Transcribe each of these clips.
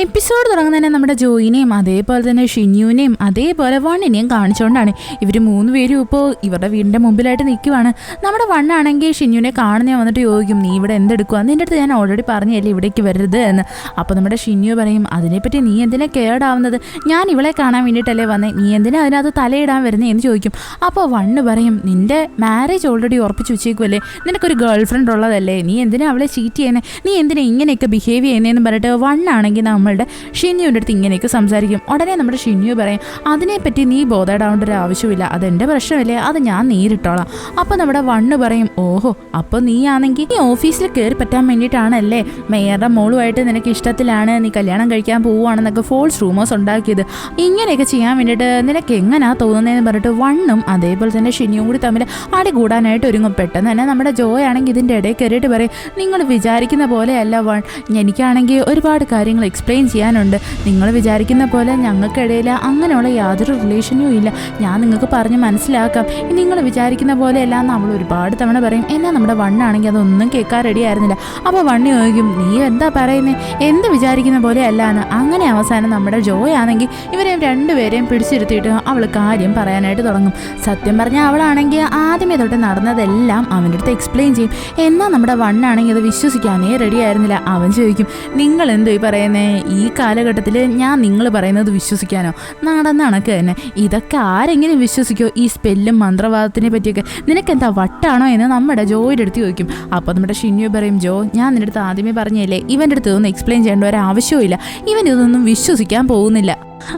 Episode തുടങ്ങുന്നതന്നെ നമ്മുടെ ജോയിനെയും അതേപോലെ തന്നെ ഷിന്യുവിനെയും അതേപോലെ വണ്ണിനെയും കാണിച്ചുകൊണ്ടാണ്. ഇവർ മൂന്ന് പേരും ഇപ്പോൾ ഇവരുടെ വീടിൻ്റെ മുമ്പിലായിട്ട് നിൽക്കുവാണ്. നമ്മുടെ വണ്ണാണെങ്കിൽ ഷിന്യുവിനെ കാണുന്നേ വന്നിട്ട് ചോദിക്കും, നീ ഇവിടെ എന്തെടുക്കുക, നിൻ്റെ അടുത്ത് ഞാൻ ഓൾറെഡി പറഞ്ഞല്ലേ ഇവിടേക്ക് വരരുത് എന്ന്. അപ്പോൾ നമ്മുടെ ഷിന്യു പറയും, അതിനെപ്പറ്റി നീ എന്തിനാ കേടാവുന്നത്, ഞാൻ ഇവളെ കാണാൻ വേണ്ടിയിട്ടല്ലേ വന്നേ, നീ എന്തിനാ അതിനകത്ത് തലയിടാൻ വരുന്നേ എന്ന് ചോദിക്കും. അപ്പോൾ വണ്ണ് പറയും, നിൻ്റെ മാരേജ് ഓൾറെഡി ഉറപ്പിച്ച് വെച്ചേക്കുമല്ലേ, നിനക്കൊരു ഗേൾ ഫ്രണ്ട് ഉള്ളതല്ലേ, നീ എന്തിനാ അവളെ ചീറ്റ് ചെയ്യുന്നത്, നീ എന്തിനാ ഇങ്ങനെയൊക്കെ ബിഹേവ് ചെയ്യുന്നതെന്ന് പറഞ്ഞിട്ട് വണ്ണാണെങ്കിൽ നമ്മളുടെ ഷിന്യുവിൻ്റെ അടുത്ത് ഇങ്ങനെയൊക്കെ സംസാരിക്കും. ഉടനെ നമ്മുടെ ഷിന്യു പറയും, അതിനെപ്പറ്റി നീ ബോധേടാവേണ്ട ഒരു ആവശ്യമില്ല, അതെൻ്റെ പ്രശ്നമല്ലേ, അത് ഞാൻ നേരിട്ടോളാം. അപ്പോൾ നമ്മുടെ വണ്ണ് പറയും, ഓഹോ അപ്പോൾ നീ ആണെങ്കിൽ നീ ഓഫീസിൽ കയറി പറ്റാൻ വേണ്ടിയിട്ടാണല്ലേ മേയറുടെ മോളുമായിട്ട് നിനക്ക് ഇഷ്ടത്തിലാണ്, നീ കല്യാണം കഴിക്കാൻ പോവുകയാണെന്നൊക്കെ ഫോൾസ് റൂമേഴ്സ് ഉണ്ടാക്കിയത്, ഇങ്ങനെയൊക്കെ ചെയ്യാൻ വേണ്ടിയിട്ട് നിനക്ക് എങ്ങനെയാ തോന്നുന്നതെന്ന് പറഞ്ഞിട്ട് വണ്ണും അതേപോലെ തന്നെ ഷിന്യുവും കൂടി തമ്മിൽ അടി കൂടാനായിട്ട് ഒരുങ്ങും. പെട്ടെന്ന് തന്നെ നമ്മുടെ ജോയ് ആണെങ്കിൽ ഇതിൻ്റെ ഇടയിൽ കയറിയിട്ട് പറയും, നിങ്ങൾ വിചാരിക്കുന്ന പോലെയല്ല വൺ, എനിക്കാണെങ്കിൽ ഒരുപാട് കാര്യങ്ങൾ എക്സ്പ്ലെയിൻ ചെയ്യാനുണ്ട്, നിങ്ങൾ വിചാരിക്കുന്ന പോലെ ഞങ്ങൾക്കിടയിൽ അങ്ങനെയുള്ള യാതൊരു റിലേഷനും ഇല്ല, ഞാൻ നിങ്ങൾക്ക് പറഞ്ഞ് മനസ്സിലാക്കാം, നിങ്ങൾ വിചാരിക്കുന്ന പോലെയല്ല എന്ന് അവൾ ഒരുപാട് തവണ പറയും. എന്നാൽ നമ്മുടെ വണ്ണാണെങ്കിൽ അതൊന്നും കേൾക്കാൻ റെഡി ആയിരുന്നില്ല. അപ്പോൾ വണ്ണി ചോദിക്കും, നീ എന്താ പറയുന്നത്, എന്ത് വിചാരിക്കുന്ന പോലെ അല്ല എന്ന്. അങ്ങനെ അവസാനം നമ്മുടെ ജോയ് ആണെങ്കിൽ ഇവരെ രണ്ടുപേരെയും പിടിച്ചിരുത്തിയിട്ട് അവൾ കാര്യം പറയാനായിട്ട് തുടങ്ങും. സത്യം പറഞ്ഞാൽ അവളാണെങ്കിൽ ആദ്യമേ തൊട്ട് നടന്നതെല്ലാം അവൻ്റെ അടുത്ത് എക്സ്പ്ലെയിൻ ചെയ്യും. എന്നാൽ നമ്മുടെ വണ്ണാണെങ്കിൽ അത് വിശ്വസിക്കാനേ റെഡി ആയിരുന്നില്ല. അവൻ ചോദിക്കും, നിങ്ങൾ എന്തോ ഈ പറയുന്നേ, ഈ കാലഘട്ടത്തിൽ ഞാൻ നിങ്ങൾ പറയുന്നത് വിശ്വസിക്കാനോ, നടന്ന കണക്ക് തന്നെ ഇതൊക്കെ ആരെങ്കിലും വിശ്വസിക്കോ, ഈ സ്പെല്ലും മന്ത്രവാദത്തിനെ പറ്റിയൊക്കെ നിനക്കെന്താ വട്ടാണോ എന്ന് നമ്മുടെ ജോയുടെ അടുത്ത് ചോദിക്കും. അപ്പോൾ നമ്മുടെ ഷിന്യു പറയും, ജോ ഞാൻ നിൻ്റെ അടുത്ത് ആദ്യമേ പറഞ്ഞല്ലേ, ഇവൻ്റെ അടുത്ത് ഇതൊന്നും എക്സ്പ്ലെയിൻ ചെയ്യേണ്ട ഒരു ആവശ്യമില്ല, ഇവൻ ഇതൊന്നും വിശ്വസിക്കാൻ പോകുന്നില്ല.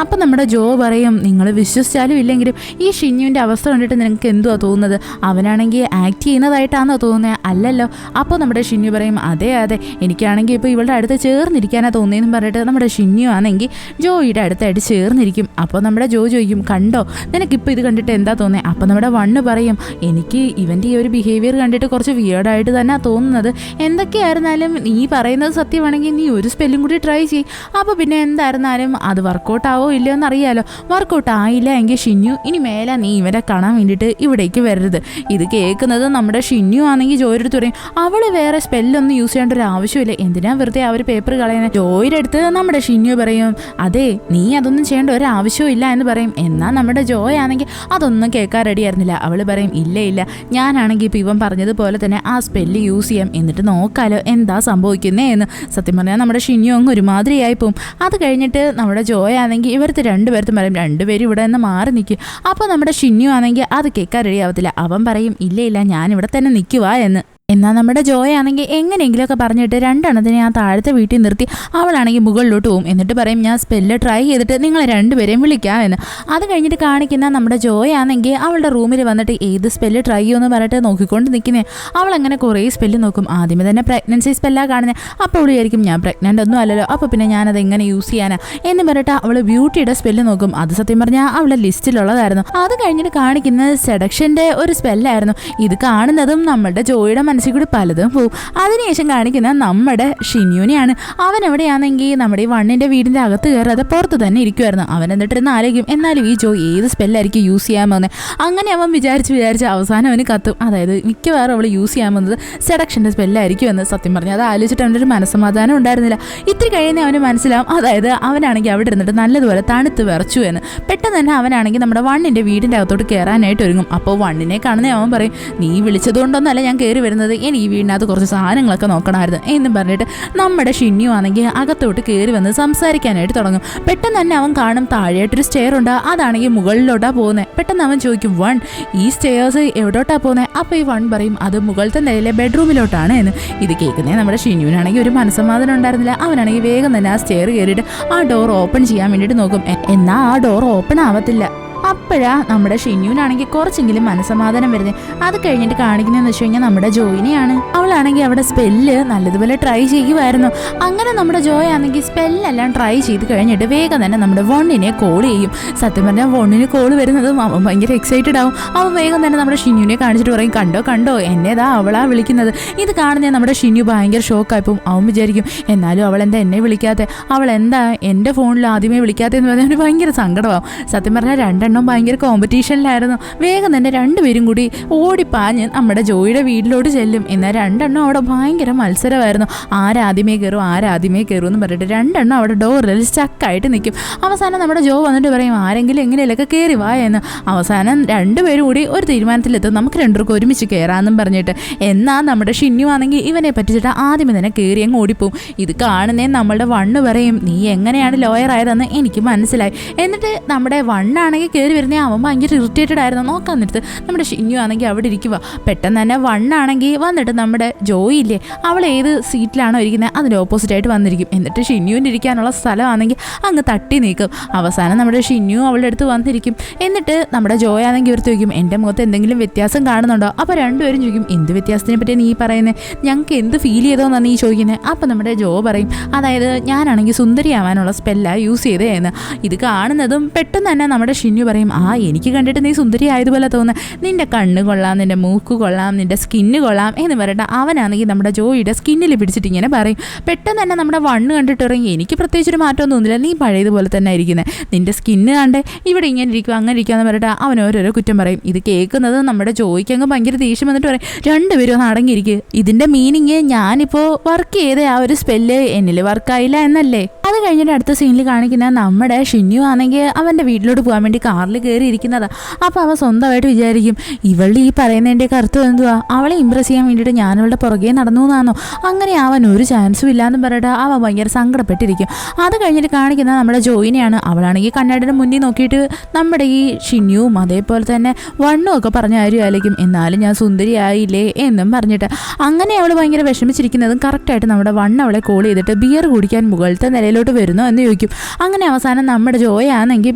അപ്പം നമ്മുടെ ജോ പറയും, നിങ്ങൾ വിശ്വസിച്ചാലും ഇല്ലെങ്കിലും ഈ ഷിന്യുവിൻ്റെ അവസ്ഥ കണ്ടിട്ട് നിനക്ക് എന്തുവാ തോന്നുന്നത്, അവനാണെങ്കിൽ ആക്ട് ചെയ്യുന്നതായിട്ടാണോ തോന്നുന്നത്, അല്ലല്ലോ. അപ്പോൾ നമ്മുടെ ഷിന്യു പറയും, അതെ അതെ എനിക്കാണെങ്കിൽ ഇപ്പോൾ ഇവളുടെ അടുത്ത് ചേർന്നിരിക്കാനാണ് തോന്നിയെന്ന് പറഞ്ഞിട്ട് നമ്മുടെ ഷിന്യു ആണെങ്കിൽ ജോയുടെ അടുത്തായിട്ട് ചേർന്നിരിക്കും. അപ്പോൾ നമ്മുടെ ജോ ചോദിക്കും, കണ്ടോ നിനക്കിപ്പോൾ ഇത് കണ്ടിട്ട് എന്താ തോന്നുന്നത്. അപ്പോൾ നമ്മുടെ വണ്ണ് പറയും, എനിക്ക് ഇവൻ്റെ ഈ ഒരു ബിഹേവിയർ കണ്ടിട്ട് കുറച്ച് വിയേർഡായിട്ട് തന്നെ തോന്നുന്നത്, എന്തൊക്കെയായിരുന്നാലും നീ പറയുന്നത് സത്യമാണെങ്കിൽ നീ ഒരു സ്പെല്ലും കൂടി ട്രൈ ചെയ്യും, അപ്പോൾ പിന്നെ എന്തായിരുന്നാലും അത് വർക്കൗട്ട് ആവോ ഇല്ലയോ എന്നറിയാലോ, വർക്കൗട്ട് ആയില്ല എങ്കിൽ ഷിന്യു ഇനി മേലെ നീ ഇവരെ കാണാൻ വേണ്ടിയിട്ട് ഇവിടേക്ക് വരരുത്. ഇത് കേൾക്കുന്നത് നമ്മുടെ ഷിന്യു ആണെങ്കിൽ ജോയുടെ അടുത്ത് പറയും, അവൾ വേറെ സ്പെല്ലൊന്നും യൂസ് ചെയ്യേണ്ട ഒരു ആവശ്യമില്ല, എന്തിനാ വെറുതെ അവർ പേപ്പർ കളയുന്നത്. ജോയുടെ അടുത്ത് നമ്മുടെ ഷിന്യു പറയും, അതെ നീ അതൊന്നും ചെയ്യേണ്ട ഒരു ആവശ്യമില്ല എന്ന് പറയും. എന്നാൽ നമ്മുടെ ജോയ് ആണെങ്കിൽ അതൊന്നും കേൾക്കാൻ റെഡി ആയിരുന്നില്ല. അവൾ പറയും, ഇല്ല ഇല്ല ഞാനാണെങ്കിൽ ഇപ്പം ഇവൻ പറഞ്ഞതുപോലെ തന്നെ ആ സ്പെല്ല് യൂസ് ചെയ്യാം, എന്നിട്ട് നോക്കാലോ എന്താ സംഭവിക്കുന്നേ എന്ന്. സത്യം പറഞ്ഞാൽ നമ്മുടെ ഷിന്യു അങ്ങ് ഒരുമാതിരിയായി പോവും. അത് കഴിഞ്ഞിട്ട് നമ്മുടെ ജോയ് ആണെങ്കിൽ ഇവർക്ക് രണ്ടുപേർത്തും പറയും, രണ്ടുപേരും ഇവിടെ നിന്ന് മാറി നിൽക്കും. അപ്പോൾ നമ്മുടെ ഷിന്യു ആണെങ്കിൽ അത് കേൾക്കാൻ റെഡി ആവത്തില്ല. അവൻ പറയും, ഇല്ല ഇല്ല ഞാനിവിടെ തന്നെ നിൽക്കുക എന്ന്. എന്നാൽ നമ്മുടെ ജോയ് ആണെങ്കിൽ എങ്ങനെയെങ്കിലുമൊക്കെ പറഞ്ഞിട്ട് രണ്ടെണ്ണത്തിനെ ആ താഴത്തെ വീട്ടിൽ നിർത്തി അവളാണെങ്കിൽ മുകളിലോട്ട് പോകും. എന്നിട്ട് പറയും, ഞാൻ സ്പെല്ല് ട്രൈ ചെയ്തിട്ട് നിങ്ങളെ രണ്ടുപേരെയും വിളിക്കാം എന്ന്. അത് കഴിഞ്ഞിട്ട് കാണിക്കുന്ന നമ്മുടെ ജോയ് ആണെങ്കിൽ അവളുടെ റൂമിൽ വന്നിട്ട് ഏത് സ്പെല്ല് ട്രൈ ചെയ്യുമെന്ന് പറഞ്ഞിട്ട് നോക്കിക്കൊണ്ട് നിൽക്കുന്നത്. അവളങ്ങനെ കുറേ സ്പെല്ല് നോക്കും. ആദ്യമേ തന്നെ പ്രഗ്നൻസി സ്പെല്ലാണ് കാണുന്നത്. അപ്പോൾ അവൾ വിചാരിക്കും, ഞാൻ പ്രഗ്നൻ്റ് ഒന്നും അല്ലല്ലോ, അപ്പോൾ പിന്നെ ഞാനത് എങ്ങനെ യൂസ് ചെയ്യാനാ എന്ന് പറഞ്ഞിട്ട് അവൾ ബ്യൂട്ടിയുടെ സ്പെല്ല് നോക്കും. അത് സത്യം പറഞ്ഞാൽ അവളുടെ ലിസ്റ്റിലുള്ളതായിരുന്നു. അത് കഴിഞ്ഞിട്ട് കാണിക്കുന്നത് സെഡക്ഷൻ്റെ ഒരു സ്പെല്ലായിരുന്നു. ഇത് കാണുന്നതും നമ്മുടെ ജോയുടെ മനസ്സിൽ കൂടി പലതും പോവും. അതിനുശേഷം കാണിക്കുന്ന നമ്മുടെ ഷിന്യുവിനെയാണ്. അവൻ എവിടെയാണെങ്കിൽ നമ്മുടെ ഈ വണ്ണിൻ്റെ വീടിൻ്റെ അകത്ത് കയറാതെ പുറത്ത് തന്നെ ഇരിക്കുമായിരുന്നു. അവൻ എന്നിട്ടിരുന്ന് ആലോചിക്കും, എന്നാലും ഈ ജോ ഏത് സ്പെല്ലായിരിക്കും യൂസ് ചെയ്യാൻ പോകുന്നത്. അങ്ങനെ അവൻ വിചാരിച്ച് അവസാനം അവന് കത്തും. അതായത് മിക്കവാറും അവൾ യൂസ് ചെയ്യാൻ പോകുന്നത് സെഡക്ഷൻ്റെ സ്പെല്ലായിരിക്കും എന്ന്. സത്യം പറഞ്ഞാൽ അത് ആലോചിച്ചിട്ട് അവൻ്റെ ഒരു മനസ്സമാധാനം ഉണ്ടായിരുന്നില്ല. ഇത്തിരി കഴിയുന്ന അവന് മനസ്സിലാവും, അതായത് അവനാണെങ്കിൽ അവിടെ ഇരുന്നിട്ട് നല്ലതുപോലെ തണുത്ത് വിറച്ചു എന്ന്. പെട്ടെന്ന് തന്നെ അവനാണെങ്കിൽ നമ്മുടെ വണ്ണിൻ്റെ വീടിൻ്റെ അകത്തോട്ട് കയറാനായിട്ട് ഒരുങ്ങും. അപ്പോൾ വണ്ണിനെ കാണുന്ന അവൻ പറയും, നീ വിളിച്ചതുകൊണ്ടൊന്നല്ല ഞാൻ കയറി വരുന്നത്, ഇനി ഈ വീടിനകത്ത് കുറച്ച് സാധനങ്ങളൊക്കെ നോക്കണമായിരുന്നു എന്ന് പറഞ്ഞിട്ട് നമ്മുടെ ഷിന്യു ആണെങ്കിൽ അകത്തോട്ട് കയറി വന്ന് സംസാരിക്കാനായിട്ട് തുടങ്ങും. പെട്ടെന്ന് തന്നെ അവൻ കാണും താഴെയായിട്ടൊരു സ്റ്റെയർ ഉണ്ട്. അതാണെങ്കിൽ മുകളിലോട്ടാണ് പോകുന്നത്. പെട്ടെന്ന് അവൻ ചോദിക്കും, വൺ ഈ സ്റ്റെയർസ് എവിടോട്ടാണ് പോകുന്നത്. അപ്പോൾ ഈ വൺ പറയും, അത് മുകളിലത്തെ നിലയിലെ ബെഡ്റൂമിലോട്ടാണ് എന്ന്. ഇത് കേൾക്കുന്നത് നമ്മുടെ ഷിന്യുവിനാണെങ്കിൽ ഒരു മനസ്സമാധാനം ഉണ്ടായിരുന്നില്ല. അവനാണെങ്കിൽ വേഗം തന്നെ ആ സ്റ്റെയർ കയറിയിട്ട് ആ ഡോർ ഓപ്പൺ ചെയ്യാൻ വേണ്ടിയിട്ട് നോക്കും. എന്നാൽ ആ ഡോർ ഓപ്പൺ ആവത്തില്ല. അപ്പോഴാ നമ്മുടെ ഷിന്യുവിനാണെങ്കിൽ കുറച്ചെങ്കിലും മനസ്സമാധാനം വരുന്നത്. അത് കഴിഞ്ഞിട്ട് കാണിക്കുന്നതെന്ന് വെച്ച് കഴിഞ്ഞാൽ നമ്മുടെ ജോയിനെയാണ്. അവളാണെങ്കിൽ അവിടെ സ്പെല്ല് നല്ലതുപോലെ ട്രൈ ചെയ്യുമായിരുന്നു. അങ്ങനെ നമ്മുടെ ജോയ് ആണെങ്കിൽ സ്പെല്ലെല്ലാം ട്രൈ ചെയ്ത് കഴിഞ്ഞിട്ട് വേഗം തന്നെ നമ്മുടെ വണ്ണിനെ കോൾ ചെയ്യും. സത്യം പറഞ്ഞാൽ വണ്ണിന് കോൾ വരുന്നതും അവൻ ഭയങ്കര എക്സൈറ്റഡ് ആവും. അവൻ വേഗം തന്നെ നമ്മുടെ ഷിന്യുവിനെ കാണിച്ചിട്ട് പറയും, കണ്ടോ കണ്ടോ എന്നേതാ അവളാ വിളിക്കുന്നത്. ഇത് കാണുന്ന നമ്മുടെ ഷിന്യു ഭയങ്കര ഷോക്കായിപ്പോൾ. അവൻ വിചാരിക്കും, എന്നാലും അവൾ എന്താ എന്നെ വിളിക്കാതെ, അവൾ എന്താ എൻ്റെ ഫോണിൽ ആദ്യമേ വിളിക്കാത്തതെന്ന് പറഞ്ഞാൽ ഭയങ്കര സങ്കടമാവും. സത്യം പറഞ്ഞാൽ രണ്ടെണ്ണം ഭയങ്കര കോമ്പറ്റീഷനിലായിരുന്നു. വേഗം തന്നെ രണ്ടുപേരും കൂടി ഓടിപ്പാഞ്ഞ് നമ്മുടെ ജോയിയുടെ വീട്ടിലോട്ട് ചെല്ലും. എന്നാൽ രണ്ടെണ്ണം അവിടെ ഭയങ്കര മത്സരമായിരുന്നു. ആരാദ്യമേ കയറും എന്ന് പറഞ്ഞിട്ട് രണ്ടെണ്ണം അവിടെ ഡോറിൽ സ്റ്റക്കായിട്ട് നിൽക്കും. അവസാനം നമ്മുടെ ജോ വന്നിട്ട് പറയും ആരെങ്കിലും എങ്ങനെയൊക്കെ കയറി വാ എന്ന്. അവസാനം രണ്ടുപേരും കൂടി ഒരു തീരുമാനത്തിലെത്തും, നമുക്ക് രണ്ടുപേർക്കും ഒരുമിച്ച് കയറാമെന്നും പറഞ്ഞിട്ട്. എന്നാൽ നമ്മുടെ ഷിന്നു ആണെങ്കിൽ ഇവനെ പറ്റിച്ചിട്ട് ആദ്യമേ തന്നെ കയറി അങ്ങ് ഓടിപ്പോവും. ഇത് കാണുന്നേ നമ്മളുടെ വണ്ണ് പറയും നീ എങ്ങനെയാണ് ലോയർ ആയതെന്ന് എനിക്ക് മനസ്സിലായി. എന്നിട്ട് നമ്മുടെ വണ്ണാണെങ്കിൽ കയറി വരുന്നേ അവൻ ഭയങ്കര ഇറിറ്റേറ്റഡ് ആയിരുന്നു. നോക്കാൻ നേരത്ത് നമ്മുടെ ഷിന്നു ആണെങ്കിൽ അവിടെ ഇരിക്കുക. പെട്ടെന്ന് തന്നെ വണ്ണാണെങ്കിൽ വന്നിട്ട് നമ്മുടെ ജോയില്ലേ അവൾ ഏത് സീറ്റിലാണോ ഇരിക്കുന്നത് അതിൻ്റെ ഓപ്പോസിറ്റായിട്ട് വന്നിരിക്കും. എന്നിട്ട് ഷിന്നുവിൻ്റെ ഇരിക്കാനുള്ള സ്ഥലമാണെങ്കിൽ അങ്ങ് തട്ടി നീക്കും. അവസാനം നമ്മുടെ ഷിന്നു അവളുടെ അടുത്ത് വന്നിരിക്കും. എന്നിട്ട് നമ്മുടെ ജോയ് ആണെങ്കിൽ ഇവർ ചോദിക്കും എൻ്റെ മുഖത്ത് എന്തെങ്കിലും വ്യത്യാസം കാണുന്നുണ്ടോ? അപ്പോൾ രണ്ടുപേരും ചോദിക്കും എന്ത് വ്യത്യാസത്തിനെ പറ്റി നീ പറയുന്നത്, ഞങ്ങൾക്ക് എന്ത് ഫീൽ ചെയ്തോന്നാണ് നീ ചോദിക്കുന്നത്. അപ്പം നമ്മുടെ ജോ പറയും അതായത് ഞാനാണെങ്കിൽ സുന്ദരിയാവാനുള്ള സ്പെല്ലാണ് യൂസ് ചെയ്തേ എന്ന്. ഇത് കാണുന്നതും പെട്ടെന്ന് തന്നെ നമ്മുടെ ഷിന്നു പറയും എനിക്ക് കണ്ടിട്ട് നീ സുന്ദരി ആയതുപോലെ തോന്നുന്നത്, നിൻ്റെ കണ്ണ് കൊള്ളാം, നിൻ്റെ മൂക്ക് കൊള്ളാം, നിൻ്റെ സ്കിന്ന് കൊള്ളാം എന്ന് പറയട്ടെ. അവനാണെങ്കിൽ നമ്മുടെ ജോയിയുടെ സ്കിന്നിൽ പിടിച്ചിട്ട് ഇങ്ങനെ പറയും. പെട്ടെന്ന് തന്നെ നമ്മുടെ വണ്ണ് കണ്ടിട്ട് പറയും എനിക്ക് പ്രത്യേകിച്ചൊരു മാറ്റമൊന്നും തോന്നില്ല, നീ പഴയതുപോലെ തന്നെ ഇരിക്കുന്നത്, നിൻ്റെ സ്കിന്ന് കണ്ടേ ഇവിടെ ഇങ്ങനെ ഇരിക്കും അങ്ങനെ ഇരിക്കാന്ന് പറയട്ടെ. അവൻ ഓരോരോ കുറ്റം പറയും. ഇത് കേൾക്കുന്നത് നമ്മുടെ ജോയിക്ക് അങ്ങ് ഭയങ്കര ദേഷ്യം വന്നിട്ട് പറയും രണ്ടുപേരും ഒന്ന് അടങ്ങിയിരിക്കുക, ഇതിൻ്റെ മീനിങ് ഞാനിപ്പോൾ വർക്ക് ചെയ്ത ആ ഒരു സ്പെല്ല് എന്നിൽ വർക്കായില്ല എന്നല്ലേ. അത് കഴിഞ്ഞിട്ട് അടുത്ത സീനിൽ കാണിക്കുന്ന നമ്മുടെ ഷിന്നു ആണെങ്കിൽ അവൻ്റെ വീട്ടിലോട്ട് പോകാൻ വേണ്ടി കാറിൽ കയറി ഇരിക്കുന്നതാണ്. അപ്പോൾ അവൻ സ്വന്തമായിട്ട് വിചാരിക്കും ഇവളുടെ ഈ പറയുന്നതിൻ്റെയൊക്കെ അർത്ഥം എന്തുവാ, അവളെ ഇമ്പ്രസ് ചെയ്യാൻ വേണ്ടിയിട്ട് ഞാനവളുടെ പുറകെ നടന്നു എന്നാണോ? അങ്ങനെ അവൻ ഒരു ചാൻസും ഇല്ലാന്ന് പറഞ്ഞിട്ട് അവൻ ഭയങ്കര സങ്കടപ്പെട്ടിരിക്കും. അത് കഴിഞ്ഞിട്ട് കാണിക്കുന്ന നമ്മുടെ ജോയിനെയാണ്. അവളാണെങ്കിൽ കണ്ണാടിയുടെ മുന്നിൽ നോക്കിയിട്ട് നമ്മുടെ ഈ ഷിന്നുവും അതേപോലെ തന്നെ വണ്ണും ഒക്കെ പറഞ്ഞ കാര്യമായിരിക്കും എന്നാലും ഞാൻ സുന്ദരിയായില്ലേ എന്നും പറഞ്ഞിട്ട്. അങ്ങനെ അവൾ ഭയങ്കര വിഷമിച്ചിരിക്കുന്നതും കറക്റ്റായിട്ട് നമ്മുടെ വണ്ണ് അവളെ കോൾ ചെയ്തിട്ട് ബിയർ കുടിക്കാൻ മുകളിലത്തെ നിലയിലോട്ട് വരുന്നോ എന്ന് ചോദിക്കും. അങ്ങനെ അവസാനം നമ്മുടെ ജോയാണെങ്കിൽ